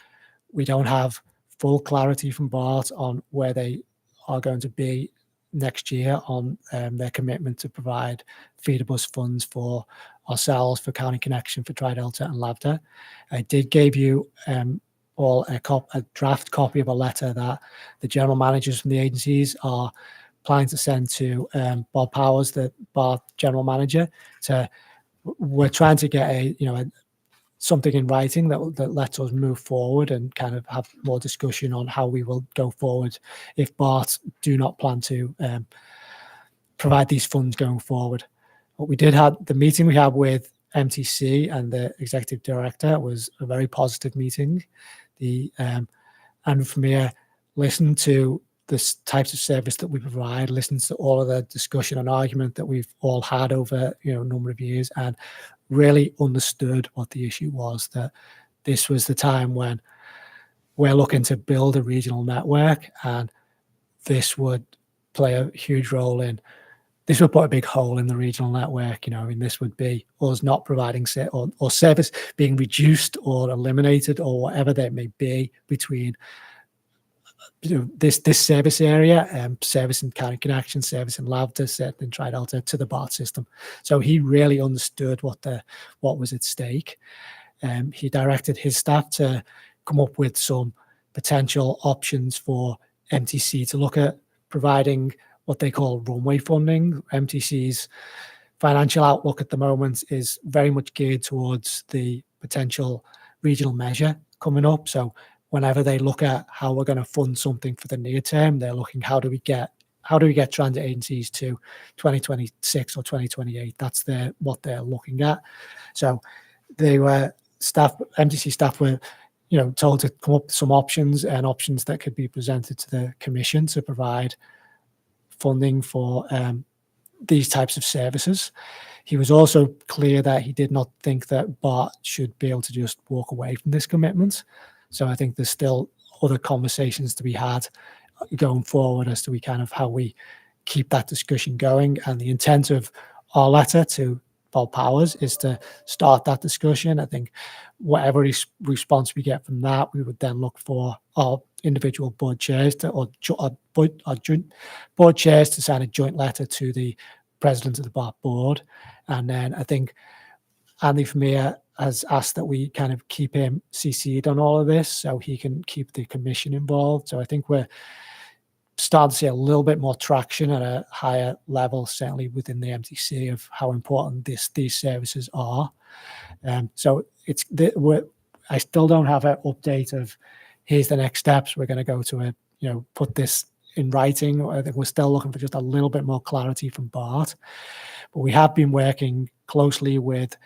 we don't have full clarity from BART on where they are going to be next year on their commitment to provide feeder bus funds for ourselves, for County Connection, for Tri Delta and Labda. I did give you all a draft copy of a letter that the general managers from the agencies are planning to send to Bob Powers, the BART general manager. We're trying to get something in writing that lets us move forward and kind of have more discussion on how we will go forward if BART do not plan to provide these funds going forward. What we did have, the meeting we had with MTC and the executive director was a very positive meeting. And for me, listened to the types of service that we provide, listened to all of the discussion and argument that we've all had over a number of years, and really understood what the issue was. That this was the time when we're looking to build a regional network, and this would play a huge role in. This would put a big hole in the regional network. I mean, this would be us not providing or service being reduced or eliminated or whatever that may be between this service area, service in County Connection, service in Lavda, certain in Tri-Delta to the BART system. So he really understood what was at stake. He directed his staff to come up with some potential options for MTC to look at providing what they call runway funding. MTC's financial outlook at the moment is very much geared towards the potential regional measure coming up. So whenever they look at how we're going to fund something for the near term, they're looking how do we get transit agencies to 2026 or 2028. That's what they're looking at. So MTC staff were told to come up with some options that could be presented to the commission to provide funding for these types of services. He was also clear that he did not think that BART should be able to just walk away from this commitment. So I think there's still other conversations to be had going forward as to how we keep that discussion going. And the intent of our letter to Bob Powers is to start that discussion. I think whatever response we get from that, we would then look for our individual board chairs joint board chairs to sign a joint letter to the president of the BART board. And then I think Andy Vermeer has asked that we kind of keep him CC'd on all of this so he can keep the commission involved. So I think we're starting to see a little bit more traction at a higher level, certainly within the MTC, of how important these services are. So I still don't have an update of here's the next steps. We're going to go to put this in writing. I think we're still looking for just a little bit more clarity from BART. But we have been working closely with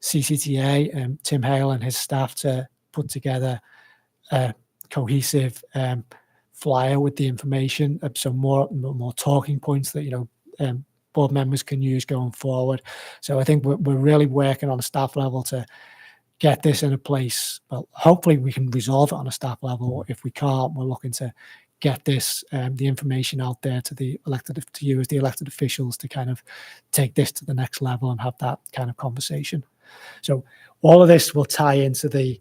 CCTA and Tim Hale and his staff to put together a cohesive flyer with the information, some more talking points that board members can use going forward. So I think we're really working on a staff level to get this in a place. Well, hopefully we can resolve it on a staff level. If we can't, we're looking to get this the information out there to you as the elected officials to kind of take this to the next level and have that kind of conversation. So all of this will tie into a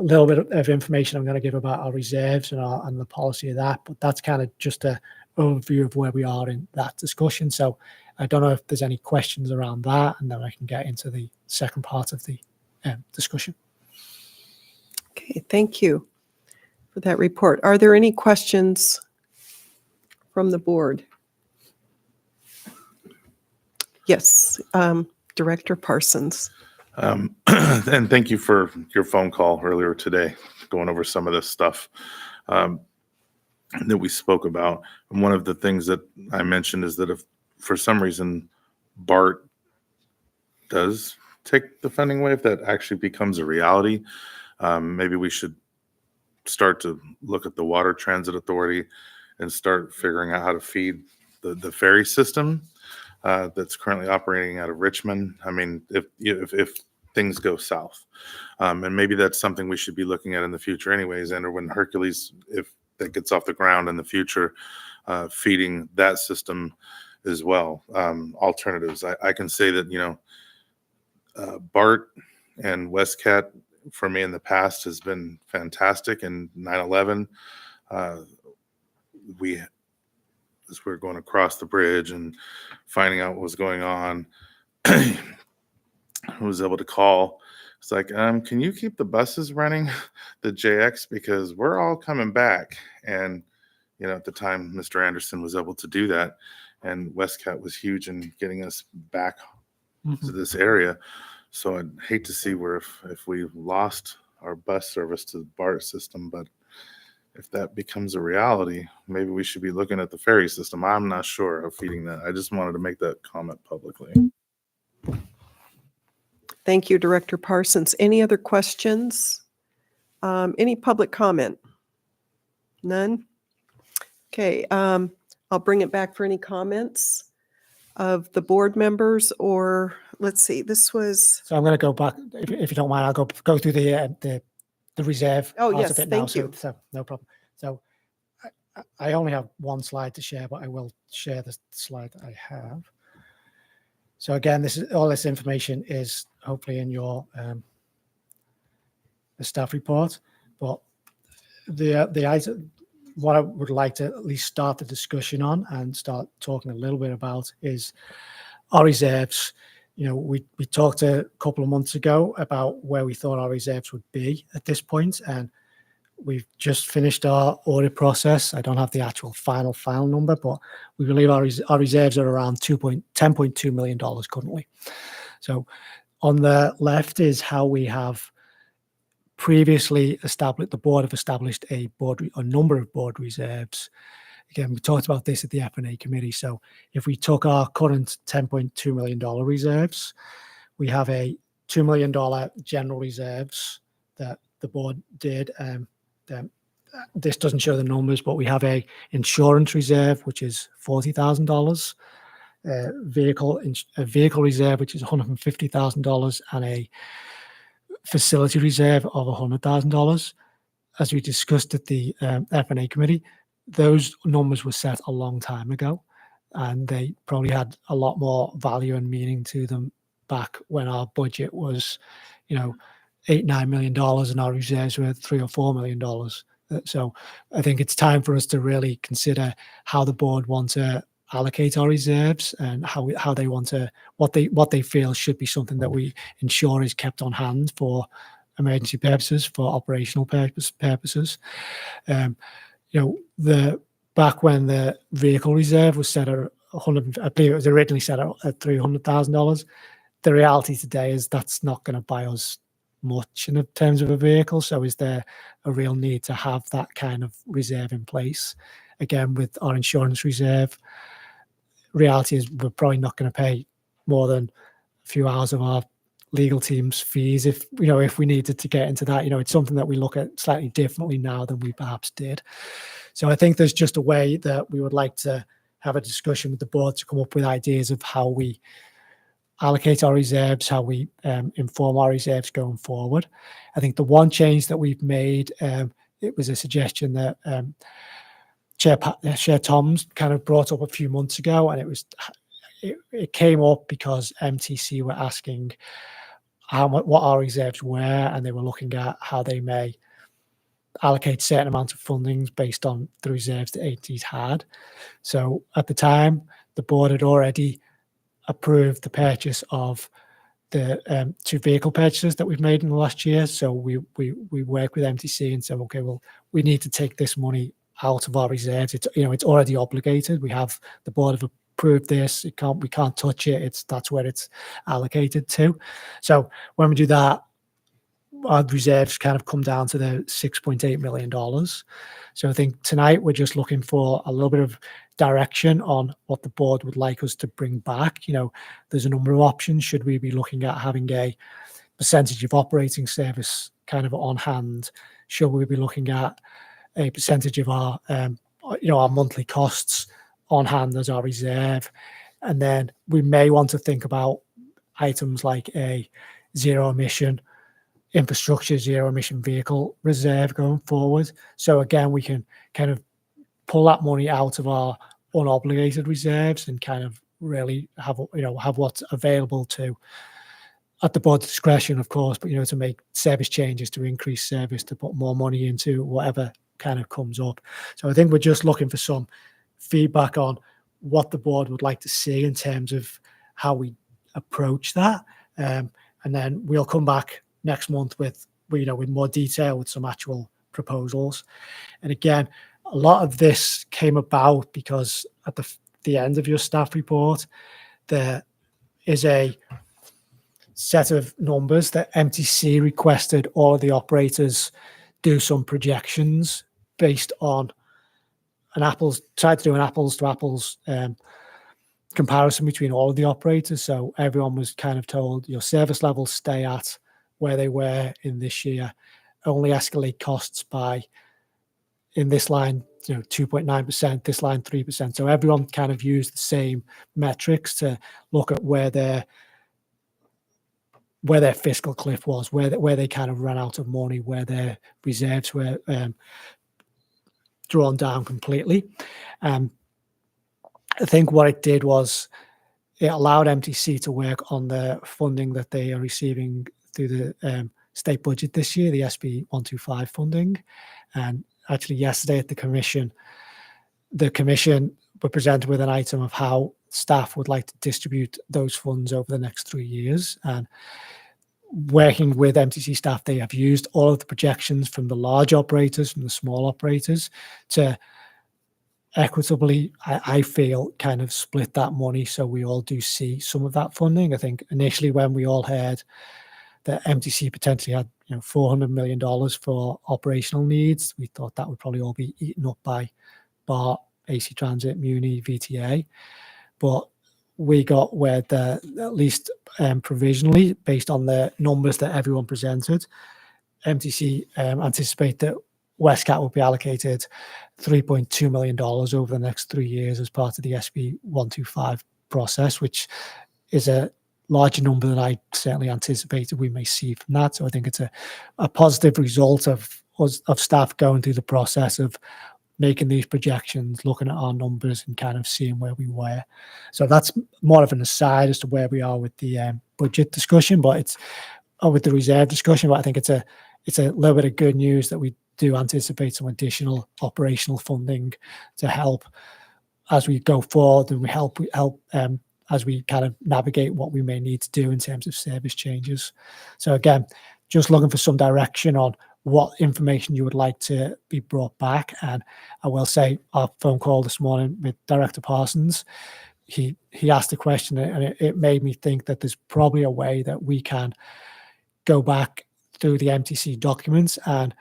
little bit of information I'm going to give about our reserves and the policy of that, but that's kind of just an overview of where we are in that discussion. So I don't know if there's any questions around that, and then I can get into the second part of the discussion. Okay, thank you for that report. Are there any questions from the board? Yes, Director Parsons. And thank you for your phone call earlier today, going over some of this stuff that we spoke about. And one of the things that I mentioned is that if for some reason BART does take the funding away, if that actually becomes a reality, maybe we should start to look at the Water Transit Authority and start figuring out how to feed the ferry system that's currently operating out of Richmond. I mean, if things go south, and maybe that's something we should be looking at in the future anyways, and or when Hercules, if that gets off the ground in the future, feeding that system as well. Alternatives. I can say that, BART and Westcat for me in the past has been fantastic. And 9/11, as we're going across the bridge and finding out what was going on, I was able to call. It's like, can you keep the buses running, the JX, because we're all coming back. And, at the time, Mr. Anderson was able to do that. And Westcat was huge in getting us back to this area. So I'd hate to see where if we lost our bus service to the BART system, but if that becomes a reality, maybe we should be looking at the ferry system. I'm not sure of feeding that. I just wanted to make that comment publicly. Thank you, Director Parsons. Any other questions? Any public comment? None? Okay, I'll bring it back for any comments of the board members, or let's see, this was, So I'm going to go back, if you don't mind, I'll go through the reserve. Oh, part yes, of it now, thank you. So no problem. So I only have one slide to share, but I will share the slide that I have. So again, all this information is hopefully in your the staff report, but the item, what I would like to at least start the discussion on and start talking a little bit about is our reserves. You know, we talked a couple of months ago about where we thought our reserves would be at this point, and we've just finished our audit process. I don't have the actual final number, but we believe our reserves are around $10.2 million currently. So on the left is how we have previously established, the board have established a number of board reserves. Again, we talked about this at the F&A committee. So if we took our current $10.2 million reserves, we have a $2 million general reserves that the board did. This doesn't show the numbers, but we have a insurance reserve, which is $40,000, a vehicle reserve, which is $150,000, and a facility reserve of $100,000. As we discussed at the F&A committee, those numbers were set a long time ago, and they probably had a lot more value and meaning to them back when our budget was, $8-9 million and our reserves were $3 or $4 million. So I think it's time for us to really consider how the board want to allocate our reserves and how they want to, what they feel should be something that we ensure is kept on hand for emergency purposes, for operational purposes. Back when the vehicle reserve was set at I believe it was originally set at $300,000. The reality today is that's not going to buy us much in terms of a vehicle. So is there a real need to have that kind of reserve in place? Again, with our insurance reserve, reality is we're probably not going to pay more than a few hours of our legal team's fees if we needed to get into that. It's something that we look at slightly differently now than we perhaps did. So I think there's just a way that we would like to have a discussion with the board to come up with ideas of how we allocate our reserves, how we inform our reserves going forward. I think the one change that we've made, it was a suggestion that Chair Toms kind of brought up a few months ago, and it came up because MTC were asking what our reserves were, and they were looking at how they may allocate certain amounts of funding based on the reserves that ATs had. So at the time, the board had already approved the purchase of the 2 vehicle purchases that we've made in the last year. So we work with MTC and said, okay, well, we need to take this money out of our reserves. It's already obligated. The board have approved this. We can't touch it. That's where it's allocated to. So when we do that, our reserves kind of come down to the $6.8 million. So I think tonight we're just looking for a little bit of direction on what the board would like us to bring back. There's a number of options. Should we be looking at having a percentage of operating service kind of on hand? Should we be looking at a percentage of our monthly costs on hand as our reserve? And then we may want to think about items like a zero emission vehicle reserve going forward. So again, we can kind of pull that money out of our unobligated reserves and kind of really have what's available to, at the board's discretion, of course, but to make service changes, to increase service, to put more money into whatever kind of comes up. So I think we're just looking for some feedback on what the board would like to see in terms of how we approach that, and then we'll come back next month with more detail, with some actual proposals. And again, a lot of this came about because at the end of your staff report, there is a set of numbers that MTC requested all of the operators do some projections based on tried to do an apples to apples comparison between all of the operators. So everyone was kind of told your service levels stay at where they were in this year, only escalate costs by, in this line, 2.9%, this line 3%. So everyone kind of used the same metrics to look at where their fiscal cliff was, where they kind of ran out of money, where their reserves were drawn down completely. I think what it did was it allowed MTC to work on the funding that they are receiving through the state budget this year, the SB 125 funding. And actually yesterday at the commission were presented with an item of how staff would like to distribute those funds over the next 3 years. And working with MTC staff, they have used all of the projections from the large operators, from the small operators, to equitably, I feel, kind of split that money so we all do see some of that funding. I think initially when we all heard that MTC potentially had $400 million for operational needs, we thought that would probably all be eaten up by BART, AC Transit, Muni, VTA. But we got where at least provisionally, based on the numbers that everyone presented, MTC anticipate that Westcat will be allocated $3.2 million over the next 3 years as part of the SB 125 process, which is a larger number than I certainly anticipated we may see from that. So I think it's a positive result of staff going through the process of making these projections, looking at our numbers and kind of seeing where we were. So that's more of an aside as to where we are with the budget discussion, but it's with the reserve discussion. But I think it's a little bit of good news that we do anticipate some additional operational funding to help as we go forward, and we help as we kind of navigate what we may need to do in terms of service changes. So again, just looking for some direction on what information you would like to be brought back. And I will say our phone call this morning with Director Parsons, he asked a question, and it made me think that there's probably a way that we can go back through the MTC documents, and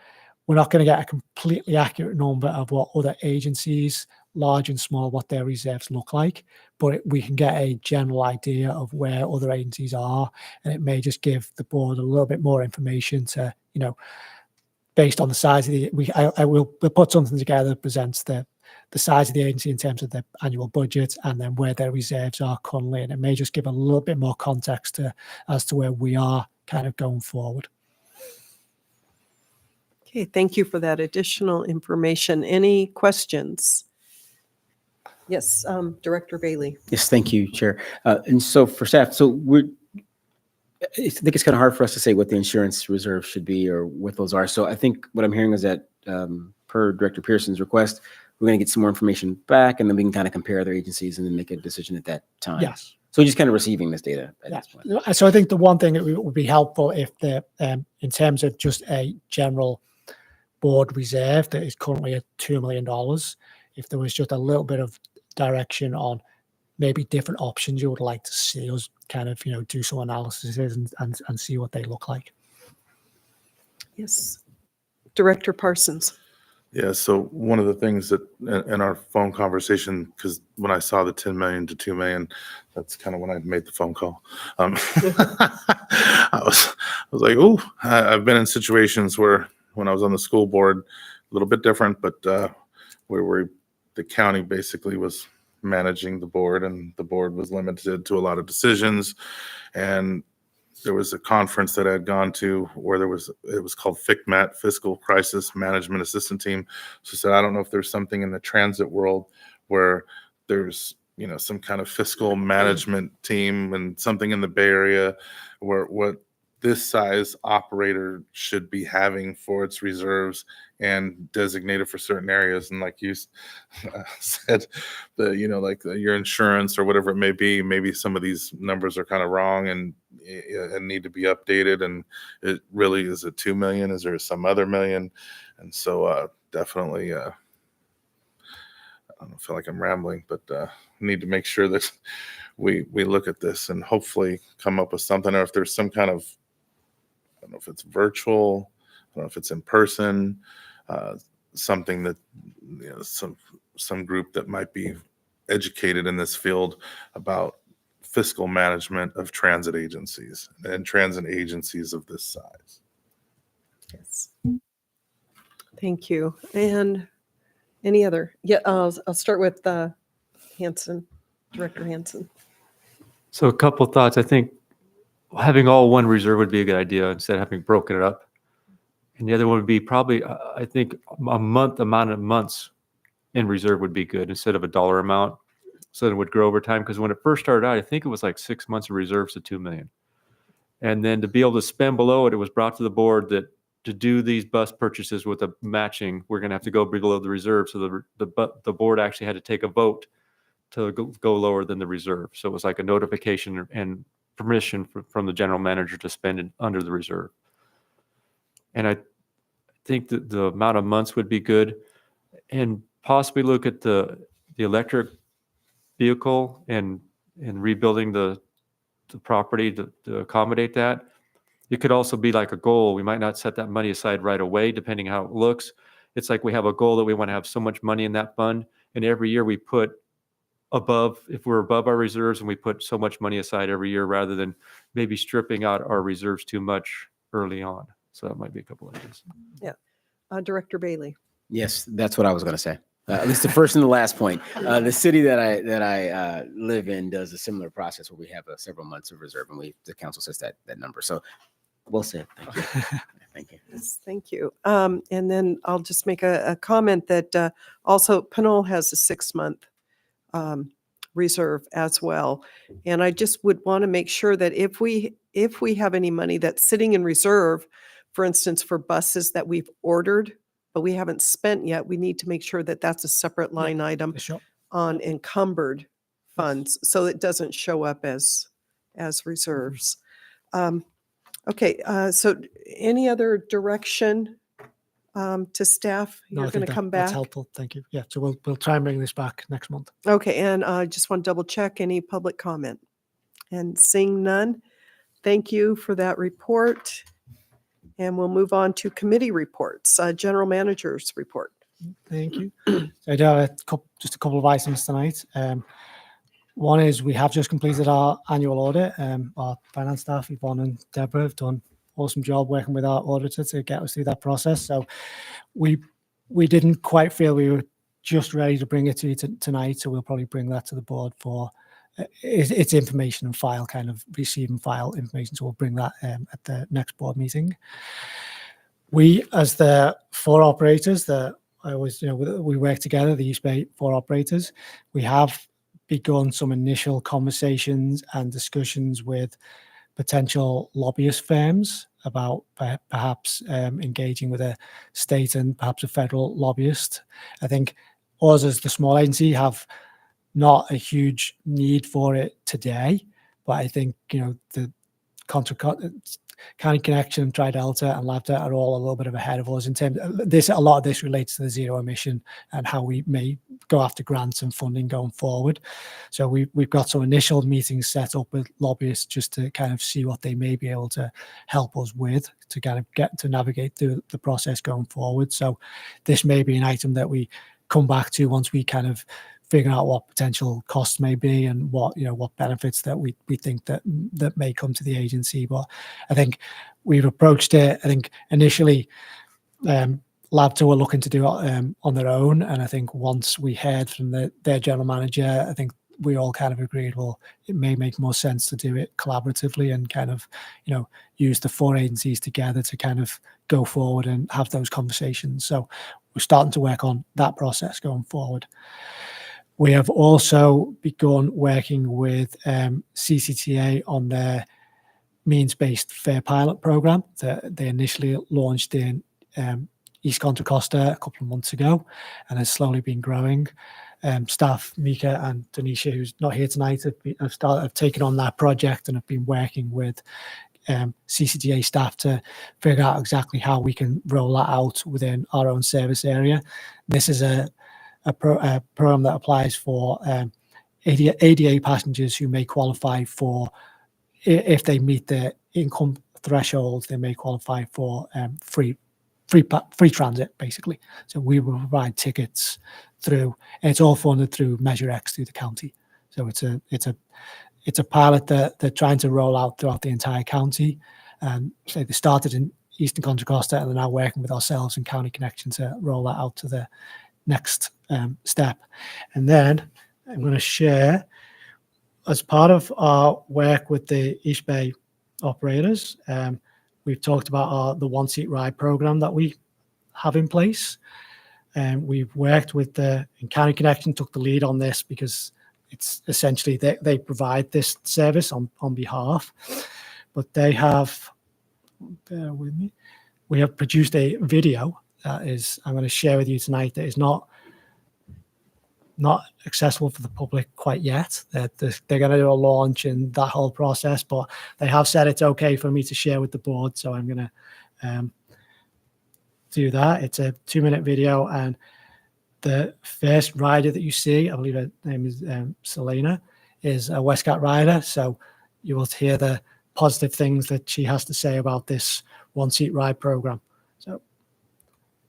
we're not going to get a completely accurate number of what other agencies, large and small, what their reserves look like, but we can get a general idea of where other agencies are, and it may just give the board a little bit more information to, based on the size of we'll put something together that presents the size of the agency in terms of the annual budget and then where their reserves are currently, and it may just give a little bit more context as to where we are kind of going forward. Okay, thank you for that additional information. Any questions? Yes, Director Bailey. Yes, thank you, Chair. And so for staff, I think it's kind of hard for us to say what the insurance reserve should be or what those are. So I think what I'm hearing is that per Director Pearson's request, we're going to get some more information back, and then we can kind of compare other agencies and then make a decision at that time. Yes. So we're just kind of receiving this data at this point. So I think the one thing that would be helpful if in terms of just a general board reserve that is currently at $2 million, if there was just a little bit of direction on maybe different options you would like to see us kind of, do some analysis and see what they look like. Yes. Director Parsons. Yeah, so one of the things that in our phone conversation, because when I saw the 10 million to 2 million, that's kind of when I made the phone call. I was like, oh, I've been in situations where when I was on the school board, a little bit different, but where the county basically was managing the board, and the board was limited to a lot of decisions. And there was a conference that I had gone to where it was called FICMAT, Fiscal Crisis Management Assistant Team. So I said, I don't know if there's something in the transit world where there's, some kind of fiscal management team and something in the Bay Area where what this size operator should be having for its reserves and designated for certain areas. And like you said, your insurance or whatever it may be, maybe some of these numbers are kind of wrong and need to be updated. And it really is a 2 million. Is there some other million? And so definitely, I don't feel like I'm rambling, but need to make sure that we look at this and hopefully come up with something, or if there's some kind of, I don't know if it's virtual, I don't know if it's in person, something that some group that might be educated in this field about fiscal management of transit agencies and transit agencies of this size. Yes. Thank you. And any other? Yeah, I'll start with Hanson, Director Hanson. So a couple thoughts. I think having all one reserve would be a good idea instead of having broken it up. And the other one would be probably, I think, amount of months in reserve would be good instead of a dollar amount. So that it would grow over time. Because when it first started out, I think it was like 6 months of reserves to 2 million. And then to be able to spend below it, it was brought to the board that to do these bus purchases with a matching, we're going to have to go below the reserve. So the board actually had to take a vote to go lower than the reserve. So it was like a notification and permission from the general manager to spend it under the reserve. And I think that the amount of months would be good, and possibly look at the electric vehicle and rebuilding the property to accommodate that. It could also be like a goal. We might not set that money aside right away, depending how it looks. It's like we have a goal that we want to have so much money in that fund, and every year we put above, if we're above our reserves, and we put so much money aside every year rather than maybe stripping out our reserves too much early on. So that might be a couple of ideas. Yeah. Director Bailey. Yes, that's what I was going to say. At least the first and the last point. The city that I live in does a similar process where we have several months of reserve, and the council sets that number. So we'll see. Thank you. Thank you. Yes, thank you. And then I'll just make a comment that also Pinole has a 6-month reserve as well. And I just would want to make sure that if we have any money that's sitting in reserve, for instance, for buses that we've ordered, but we haven't spent yet, we need to make sure that that's a separate line item Sure. on encumbered funds, so it doesn't show up as reserves. Okay, so any other direction to staff? No, I You're think going to come back? That's helpful. Thank you. Yeah, so we'll try and bring this back next month. Okay, and I just want to double check any public comment. And seeing none, thank you for that report. And we'll move on to committee reports, general manager's report. Thank you. So I do have just a couple of items tonight. One is we have just completed our annual audit. Our finance staff, Yvonne and Deborah, have done an awesome job working with our auditor to get us through that process. So we didn't quite feel we were just ready to bring it to you tonight. So we'll probably bring that to the board for it's information and file, kind of receive and file information. So we'll bring that at the next board meeting. We, as the 4 operators that I always, we work together, the East Bay 4 operators, we have begun some initial conversations and discussions with potential lobbyist firms about perhaps engaging with a state and perhaps a federal lobbyist. I think us as the small agency have not a huge need for it today, but I think, the Contra County Connection, Tri-Delta and LabDelta are all a little bit of ahead of us in terms of this. A lot of this relates to the zero emission and how we may go after grants and funding going forward. So we've got some initial meetings set up with lobbyists just to kind of see what they may be able to help us with to kind of get to navigate through the process going forward. So this may be an item that we come back to once we kind of figure out what potential costs may be and what benefits that we think that may come to the agency. But I think we've approached it. I think initially LabDelta were looking to do it on their own, and I think once we heard from their general manager, I think we all kind of agreed, well, it may make more sense to do it collaboratively and kind of use the 4 agencies together to kind of go forward and have those conversations. So we're starting to work on that process going forward. We have also begun working with CCTA on their means-based fare pilot program that they initially launched in East Contra Costa a couple of months ago and has slowly been growing. Staff Mika and Denisha, who's not here tonight, have taken on that project and have been working with CCTA staff to figure out exactly how we can roll that out within our own service area. This is a program that applies for ADA passengers who may qualify for, if they meet the income thresholds, they may qualify for free transit, basically. So we will provide tickets through, and it's all funded through Measure X through the county. So it's a pilot that they're trying to roll out throughout the entire county. So they started in Eastern Contra Costa, and they're now working with ourselves and County Connection to roll that out to the next step. And then I'm going to share, as part of our work with the East Bay operators, we've talked about the one-seat ride program that we have in place. And we've worked with and County Connection took the lead on this because it's essentially they provide this service on behalf, but they have, bear with me, we have produced a video that is, I'm going to share with you tonight, that is not accessible for the public quite yet. They're going to do a launch and that whole process, but they have said it's okay for me to share with the board. So I'm going to do that. It's a 2-minute video, and the first rider that you see, I believe her name is Selena, is a Westcat rider. So you will hear the positive things that she has to say about this one-seat ride program. So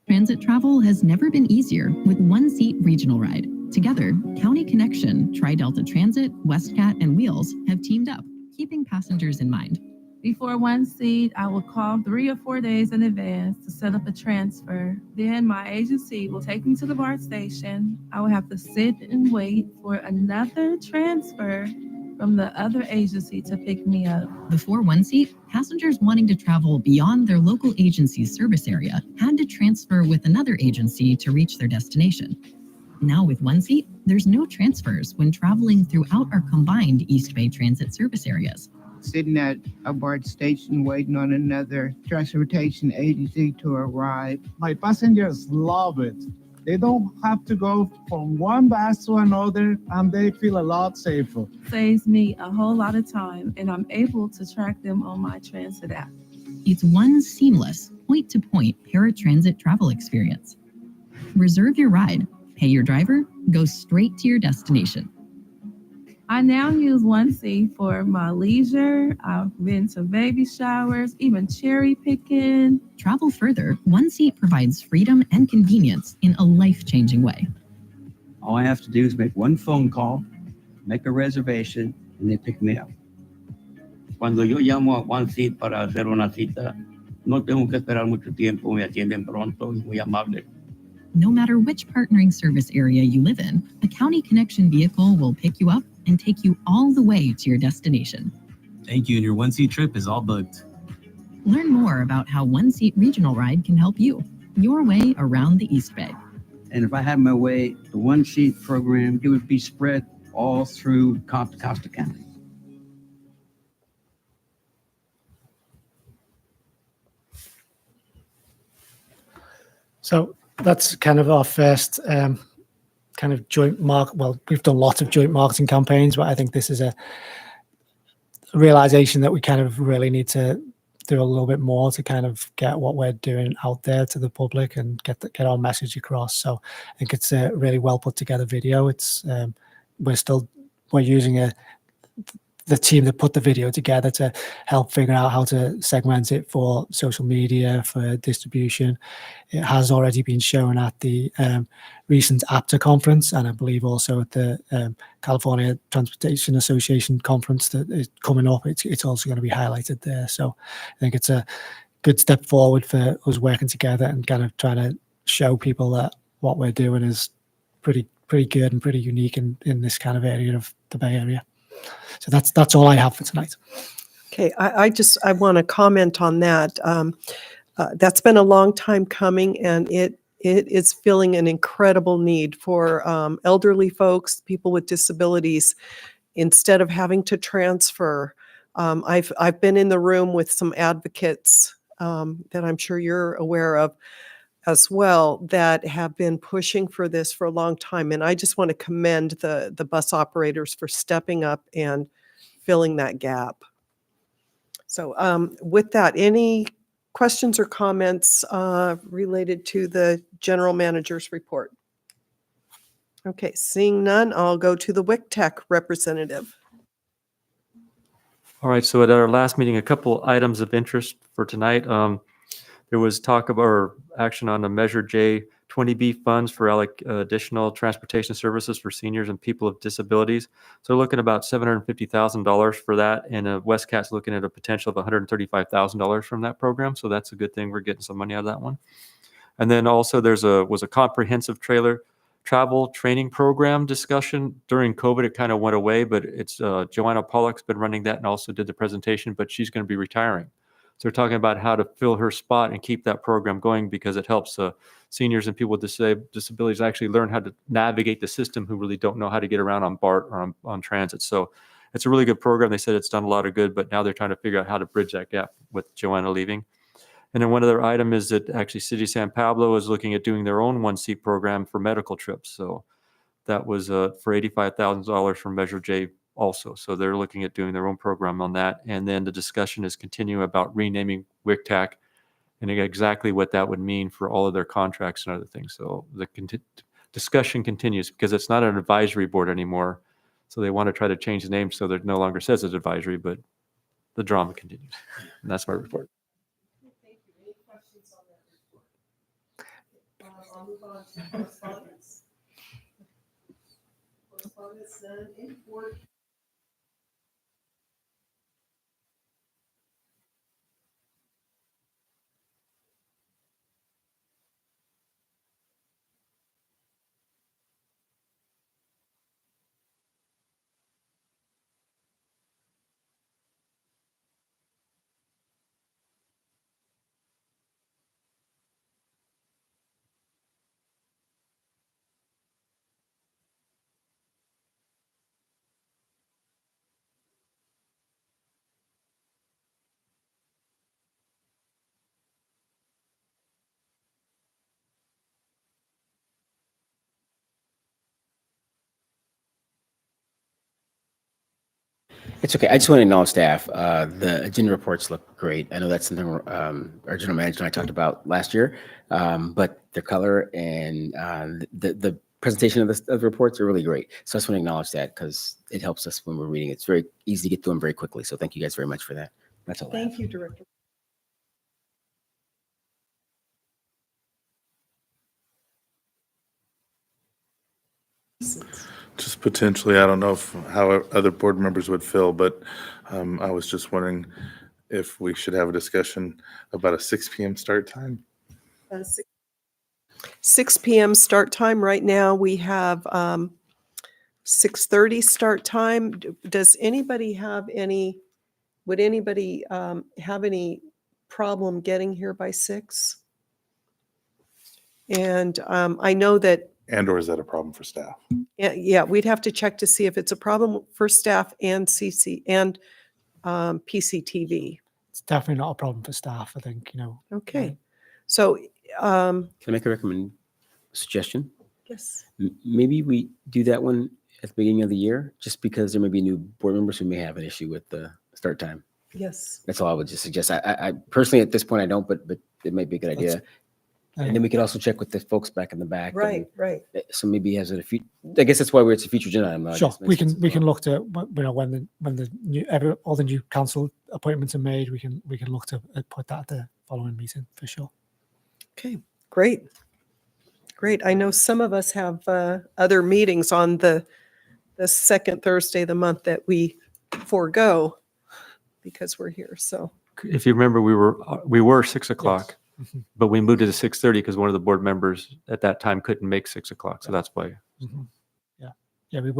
transit travel has never been easier with one-seat regional ride. Together, County Connection, Tri-Delta Transit, Westcat, and Wheels have teamed up, keeping passengers in mind. Before one seat, I will call 3 or 4 days in advance to set up a transfer. Then my agency will take me to the BART station. I will have to sit and wait for another transfer from the other agency to pick me up. Before one seat, passengers wanting to travel beyond their local agency's service area had to transfer with another agency to reach their destination. Now with one seat, there's no transfers when traveling throughout our combined East Bay Transit service areas. Sitting at a BART station waiting on another transportation agency to arrive. My passengers love it. They don't have to go from one bus to another, and they feel a lot safer. Saves me a whole lot of time, and I'm able to track them on my transit app. It's one seamless, point-to-point paratransit travel experience. Reserve your ride, pay your driver, go straight to your destination. I now use one seat for my leisure. I've been to baby showers, even cherry picking. Travel further, one seat provides freedom and convenience in a life-changing way. All I have to do is make one phone call, make a reservation, and they pick me up. Cuando yo llamo a one seat para hacer una cita, no tengo que esperar mucho tiempo, me atienden pronto y muy amable. No matter which partnering service area you live in, a County Connection vehicle will pick you up and take you all the way to your destination. Thank you, and your one-seat trip is all booked. Learn more about how one-seat regional ride can help you, your way around the East Bay. And if I had my way, the one-seat program, it would be spread all through Costa County. So that's kind of our first kind of joint well, we've done lots of joint marketing campaigns, but I think this is a realization that we kind of really need to do a little bit more to kind of get what we're doing out there to the public and get our message across. So I think it's a really well put together video. It's we're using the team that put the video together to help figure out how to segment it for social media, for distribution. It has already been shown at the recent APTA conference, and I believe also at the California Transportation Association conference that is coming up. It's also going to be highlighted there. So I think it's a good step forward for us working together and kind of trying to show people that what we're doing is pretty good and pretty unique in this kind of area of the Bay Area. So that's all I have for tonight. Okay, I want to comment on that. That's been a long time coming, and it is filling an incredible need for elderly folks, people with disabilities, instead of having to transfer. I've been in the room with some advocates that I'm sure you're aware of as well, that have been pushing for this for a long time. And I just want to commend the bus operators for stepping up and filling that gap. So with that, any questions or comments related to the general manager's report? Okay, seeing none, I'll go to the WIC Tech representative. All right, so at our last meeting, a couple items of interest for tonight. there was talk about or action on the Measure J 20B funds for additional transportation services for seniors and people with disabilities. So we're looking about $750,000 for that, and West Cat's looking at a potential of $135,000 from that program. So that's a good thing. We're getting some money out of that one. And then also was a comprehensive travel training program discussion during COVID. It kind of went away, but it's Joanna Pollock's been running that and also did the presentation, but she's going to be retiring. So we're talking about how to fill her spot and keep that program going because it helps seniors and people with disabilities actually learn how to navigate the system who really don't know how to get around on BART or on transit. So it's a really good program. They said it's done a lot of good, but now they're trying to figure out how to bridge that gap with Joanna leaving. And then one other item is that actually City of San Pablo is looking at doing their own one-seat program for medical trips. So that was for $85,000 from Measure J also. So they're looking at doing their own program on that. And then the discussion is continuing about renaming WICTAC and exactly what that would mean for all of their contracts and other things. So the discussion continues because it's not an advisory board anymore. So they want to try to change the name so that it no longer says it's advisory, but the drama continues. And that's my report. Thank you. Any questions on that report? I'll move on to correspondence. Correspondence, none. Any board It's okay. I just want to acknowledge staff. The agenda reports look great. I know that's something our general manager and I talked about last year, but the color and the presentation of the reports are really great. So I just want to acknowledge that because it helps us when we're reading. It's very easy to get through them very quickly. So thank you guys very much for that. That's all. Thank you, Director. Just potentially, I don't know how other board members would feel, but I was just wondering if we should have a discussion about a 6 p.m. start time. 6 p.m. start time. Right now we have 6:30 start time. Does anybody have would anybody have any problem getting here by 6? And I know that And/or is that a problem for staff? yeah, we'd have to check to see if it's a problem for staff and CC and PCTV. It's definitely not a problem for staff, I think, Okay. So, Can I make a suggestion? yes. Maybe we do that one at the beginning of the year, just because there may be new board members who may have an issue with the start time. Yes. That's all I would just suggest. I personally, at this point, I don't, but it might be a good idea. And then we could also check with the folks back in the back. Right, right. So maybe has it I guess that's why it's a future agenda item. Sure, we can look to when the new all the new council appointments are made, we can look to put that at the following meeting for sure. Okay, great. I know some of us have other meetings on the second Thursday of the month that we forego because we're here. So If you remember, we were 6 o'clock. Mhm. But we moved it to 6:30 because one of the board members at that time couldn't make 6 o'clock. So that's why. Mhm. Yeah, we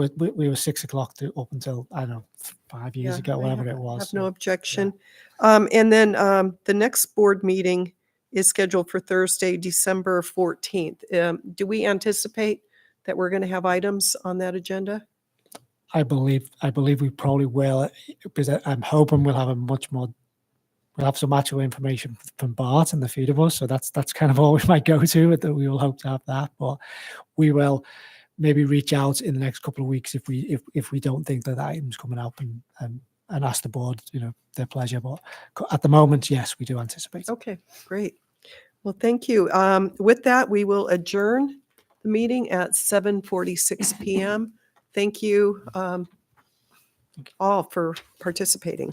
were 6 o'clock up until, I don't know, 5 years ago, whatever it I was. have no objection. And then the next board meeting is scheduled for Thursday, December 14th. Do we anticipate that we're going to have items on that agenda? I believe we probably will, because I'm hoping we'll have some actual information from Bart and the feed of us. So that's kind of all we might go to. That we will hope to have that, but we will maybe reach out in the next couple of weeks if we don't think that item's coming up and ask the board, their pleasure. But at the moment, yes, we do anticipate. Okay, great. Well, thank you. With that, we will adjourn the meeting at 7:46 p.m. Thank you all for participating.